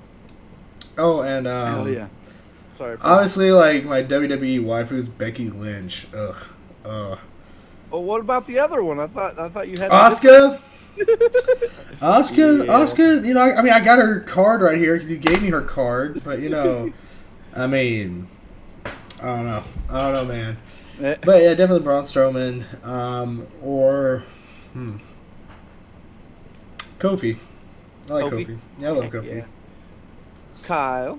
Oh, and Hell yeah. Sorry. obviously like my WWE waifu's Becky Lynch. Ugh. Oh, what about the other one? I thought you had Asuka. Asuka. Yeah. Asuka. You know, I mean, I got her card right here because you gave me her card, but you know, I mean, I don't know, man. But yeah, definitely Braun Strowman, or Kofi. I like Kofi. Yeah, I love Kofi. Yeah. Kyle.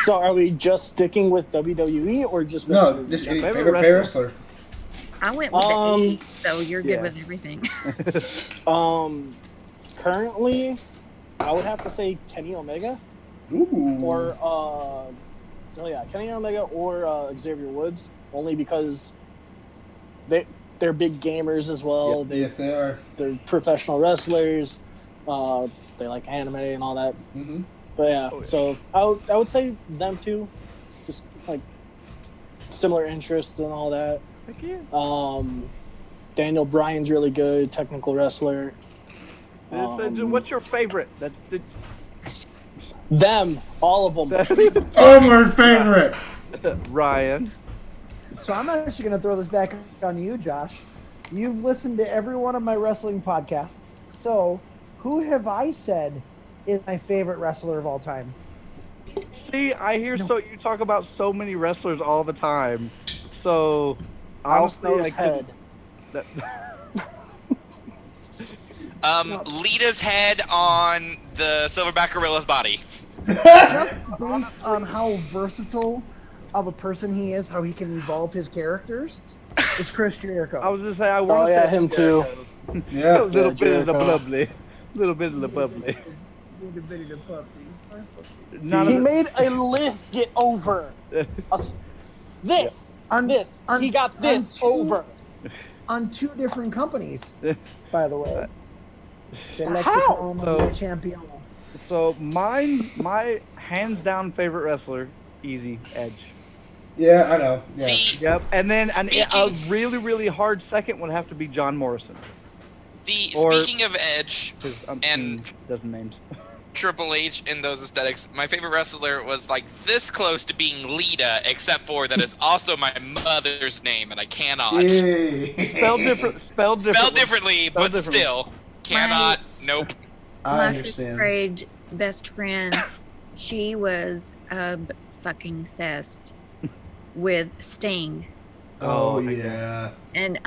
So are we just sticking with WWE or just No, wrestling? just Yeah, any favorite favorite wrestler. I went with the 8, so you're good yeah. with everything. Currently, I would have to say Kenny Omega Ooh. or Kenny Omega or Xavier Woods, only because they're big gamers as well. Yes, they are. They're professional wrestlers. They like anime and all that. Mm-hmm. But yeah, so I would say them two, just like similar interests and all that. Heck yeah. Daniel Bryan's really good, technical wrestler. What's your favorite? That's the Them, all of them. Oh, my favorite. Ryan. So I'm actually going to throw this back on you, Josh. You've listened to every one of my wrestling podcasts. So who have I said is my favorite wrestler of all time? See, I hear you talk about so many wrestlers all the time. So honestly, Al Snow's head. Lita's head on the silverback gorilla's body. Just based on how versatile of a person he is, how he can evolve his characters, is Chris Jericho. I was just saying, I want to yeah, say him too. Yeah. a little bit of the Jericho. bubbly. Little bit of the bubbly. He made a list get over. This. He got this over. On 2 different companies, by the way. How? So, Champion. So my hands down favorite wrestler, easy, Edge. Yeah, I know. Yeah. See, Yep. And then a Speaking- really, really hard second would have to be John Morrison. speaking of Edge Because and doesn't names. Triple H in those aesthetics, my favorite wrestler was like this close to being Lita, except for that is also my mother's name, and I cannot. Yay. Spelled differently, Spelled differently, but differently. still cannot. Nope. I My understand. 5th grade best friend, she was fucking obsessed with Sting. Oh, Oh, yeah. And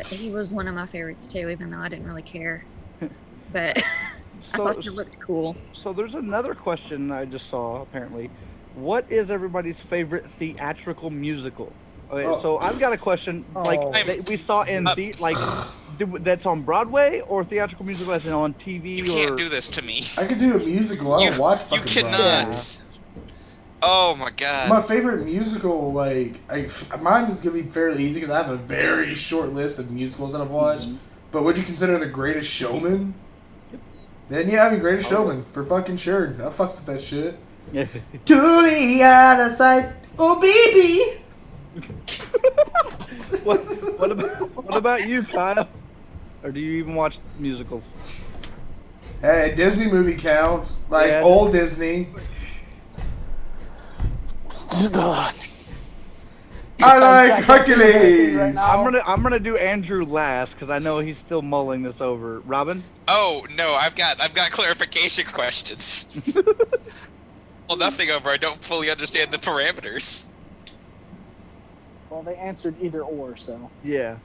he was one of my favorites too, even though I didn't really care. But I thought he looked cool. So there's another question I just saw apparently. What is everybody's favorite theatrical musical? Okay, Oh. so I've got a question. Like Oh. that we saw in that's on Broadway or theatrical musical as in on TV. You can't or... do this to me. I could do a musical. I don't watch You fucking cannot. Broadway. Oh my god. My favorite musical, mine is gonna be fairly easy because I have a very short list of musicals that I've watched. But would you consider The Greatest Showman? Then yeah, I mean Greatest Showman for fucking sure. I fucks with that shit. To the other side, oh baby. What about you, Kyle? Or do you even watch musicals? Hey, Disney movie counts, like Yeah. old Disney. I like Hercules. Right now. I'm gonna do Andrew last because I know he's still mulling this over. Robin? Oh no, I've got clarification questions. Well, nothing over. I don't fully understand the parameters. Well, they answered either or, so. Yeah.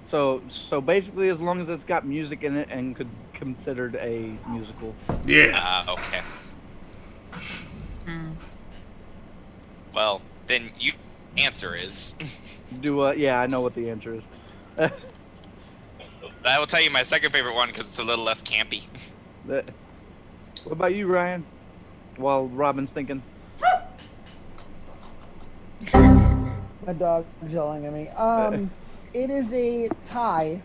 So basically, as long as it's got music in it and could considered a musical. Yeah. Okay. Mm. Well, then you answer is. Yeah, I know what the answer is. I will tell you my second favorite one because it's a little less campy. What about you, Ryan? While Robin's thinking. My dog is yelling at me. It is a tie.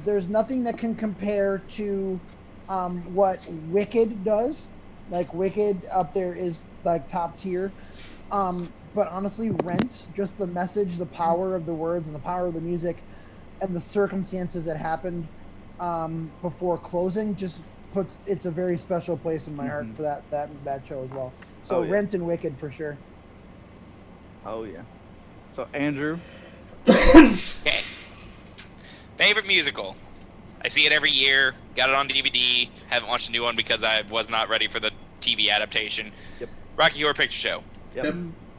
There's nothing that can compare to what Wicked does. Like Wicked up there is like top tier. But honestly, Rent, just the message, the power of the words, and the power of the music, and the circumstances that happened before closing, just it's a very special place in my heart for that show as well. So Oh, yeah. Rent and Wicked for sure. Oh yeah. So Andrew. Okay. Favorite musical. I see it every year. Got it on DVD. Haven't watched a new one because I was not ready for the TV adaptation. Yep. Rocky Horror Picture Show. Yep.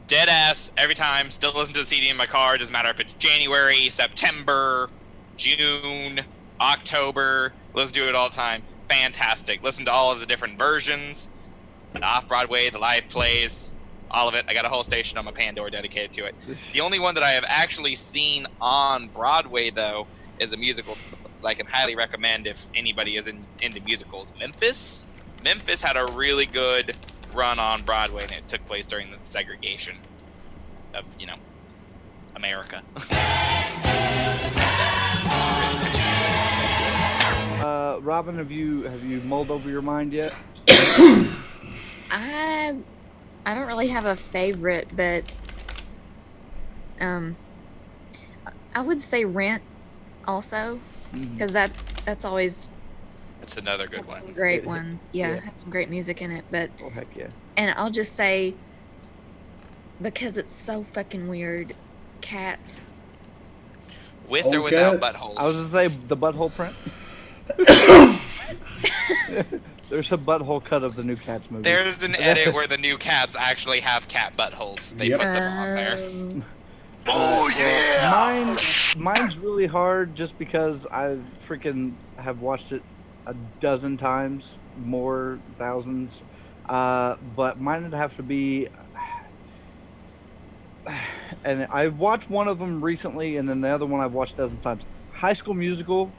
Dead ass every time. Still listen to the CD in my car. Doesn't matter if it's January, September, June, October. Listen to it all the time. Fantastic. Listen to all of the different versions. The off-Broadway, the live plays, all of it. I got a whole station on my Pandora dedicated to it. The only one that I have actually seen on Broadway, though, is a musical that I can highly recommend if anybody is into musicals. Memphis. Memphis had a really good run on Broadway, and it took place during the segregation of, America. Robin, have you mulled over your mind yet? I don't really have a favorite, but I would say Rent also, because that's always That's another good one. a great one. Yeah, Yeah. had some great music in it. But Oh heck yeah. and I'll just say, because it's so fucking weird, Cats. With Old or without Cats? buttholes. I was gonna say the butthole print. There's a butthole cut of the new Cats movie. There's an edit where the new cats actually have cat buttholes. They Yep. put them on there. Mine's really hard just because I freaking have watched it a dozen times, more thousands. But mine would have to be and I've watched one of them recently, and then the other one I've watched dozens of times. High School Musical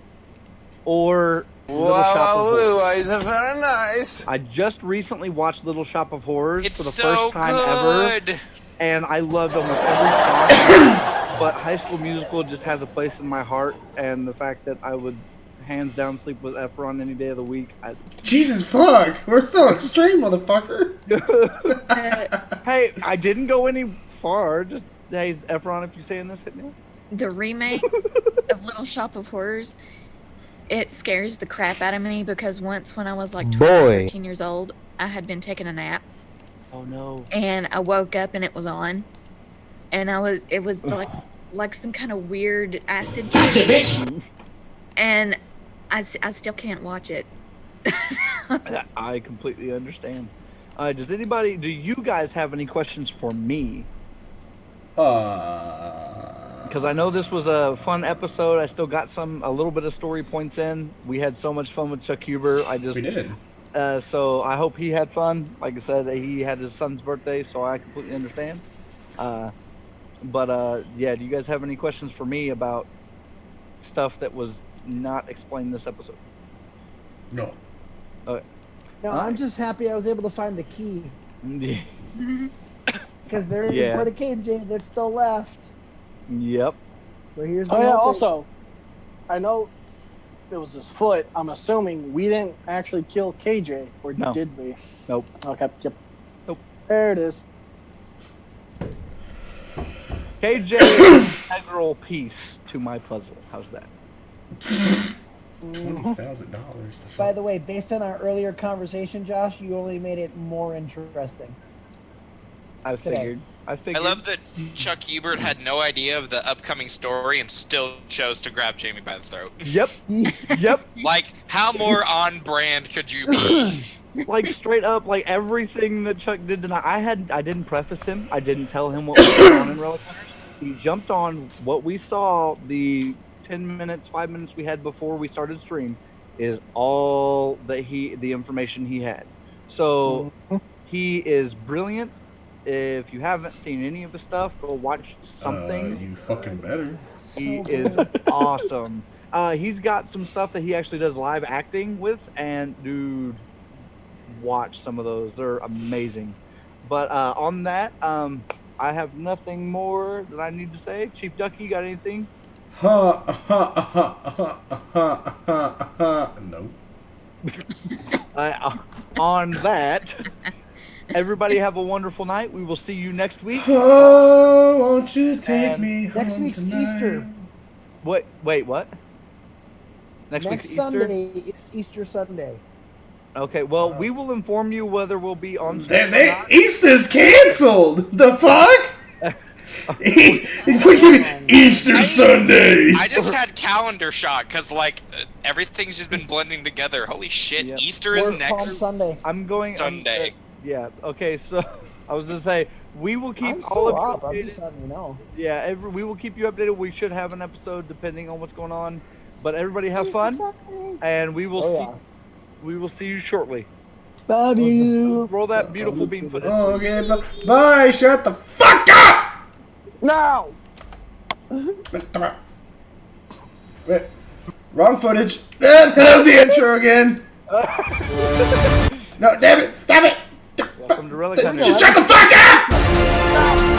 or Little Shop of Horrors. Very nice. I just recently watched Little Shop of Horrors It's for the so first time good. ever, and I loved almost every song. But High School Musical just has a place in my heart, and the fact that I would hands down sleep with Efron any day of the week. Jesus fuck! We're still extreme, motherfucker. Hey, I didn't go any far. Just hey, Efron, if you're saying this, hit me up. The remake of Little Shop of Horrors, it scares the crap out of me because once when I was like 12, 13 years old, I had been taking a nap. Oh no. And I woke up and it was on. And it was like some kind of weird acid trip. And I still can't watch it. I completely understand. Do you guys have any questions for me? Because I know this was a fun episode. I still got a little bit of story points in. We had so much fun with Chuck Huber. We did. So I hope he had fun. Like I said, he had his son's birthday, so I completely understand. But yeah, do you guys have any questions for me about stuff that was not explained this episode? No. Okay. No, I'm just happy I was able to find the key. Because there is Yeah. part of KJ that's still left. Yep. So here's Oh the yeah. whole thing. Also, I know it was his foot. I'm assuming we didn't actually kill KJ, or No. did we? Nope. Okay. Yep. Nope. There it is. KJ is an integral piece to my puzzle. How's that? $20,000. By the way, based on our earlier conversation, Josh, you only made it more interesting. I Today. figured. I love that Chuck Hubert had no idea of the upcoming story and still chose to grab Jamie by the throat. Yep. Yep. Like, how more on brand could you be? Like straight up, like everything that Chuck did tonight. I didn't preface him. I didn't tell him what was going on in Relic Hunters. He jumped on what we saw. The 10 minutes, 5 minutes we had before we started stream is all that the information he had. So he is brilliant. If you haven't seen any of his stuff, go watch something. You fucking better. He is awesome. He's got some stuff that he actually does live acting with, and dude, watch some of those. They're amazing. But on that, I have nothing more that I need to say. ChiefDucky, you got anything? No. On that, everybody have a wonderful night. We will see you next week. Oh, won't you take me home Next week's tonight? Easter. Wait, what? Next week's Easter? Sunday is Easter Sunday. Okay, well, we will inform you whether we'll be on stream or not. Easter's canceled. The fuck? Easter Sunday. I just had calendar shock because everything's just been blending together. Holy shit! Yep. Easter is Or Palm next Sunday. I'm going Sunday. yeah. Okay. So I was gonna say we will keep I'm all still of up. you I'm updated. just letting you know. Yeah. We will keep you updated. We should have an episode depending on what's going on. But everybody have fun, and we will see. We will see you shortly. Love you. Roll that beautiful beam footage. Okay, bye. Shut the fuck up. No. Wait, wrong footage. That was the intro again. No, damn it! Stop it! Welcome to Relic Hunters. Shut the fuck up!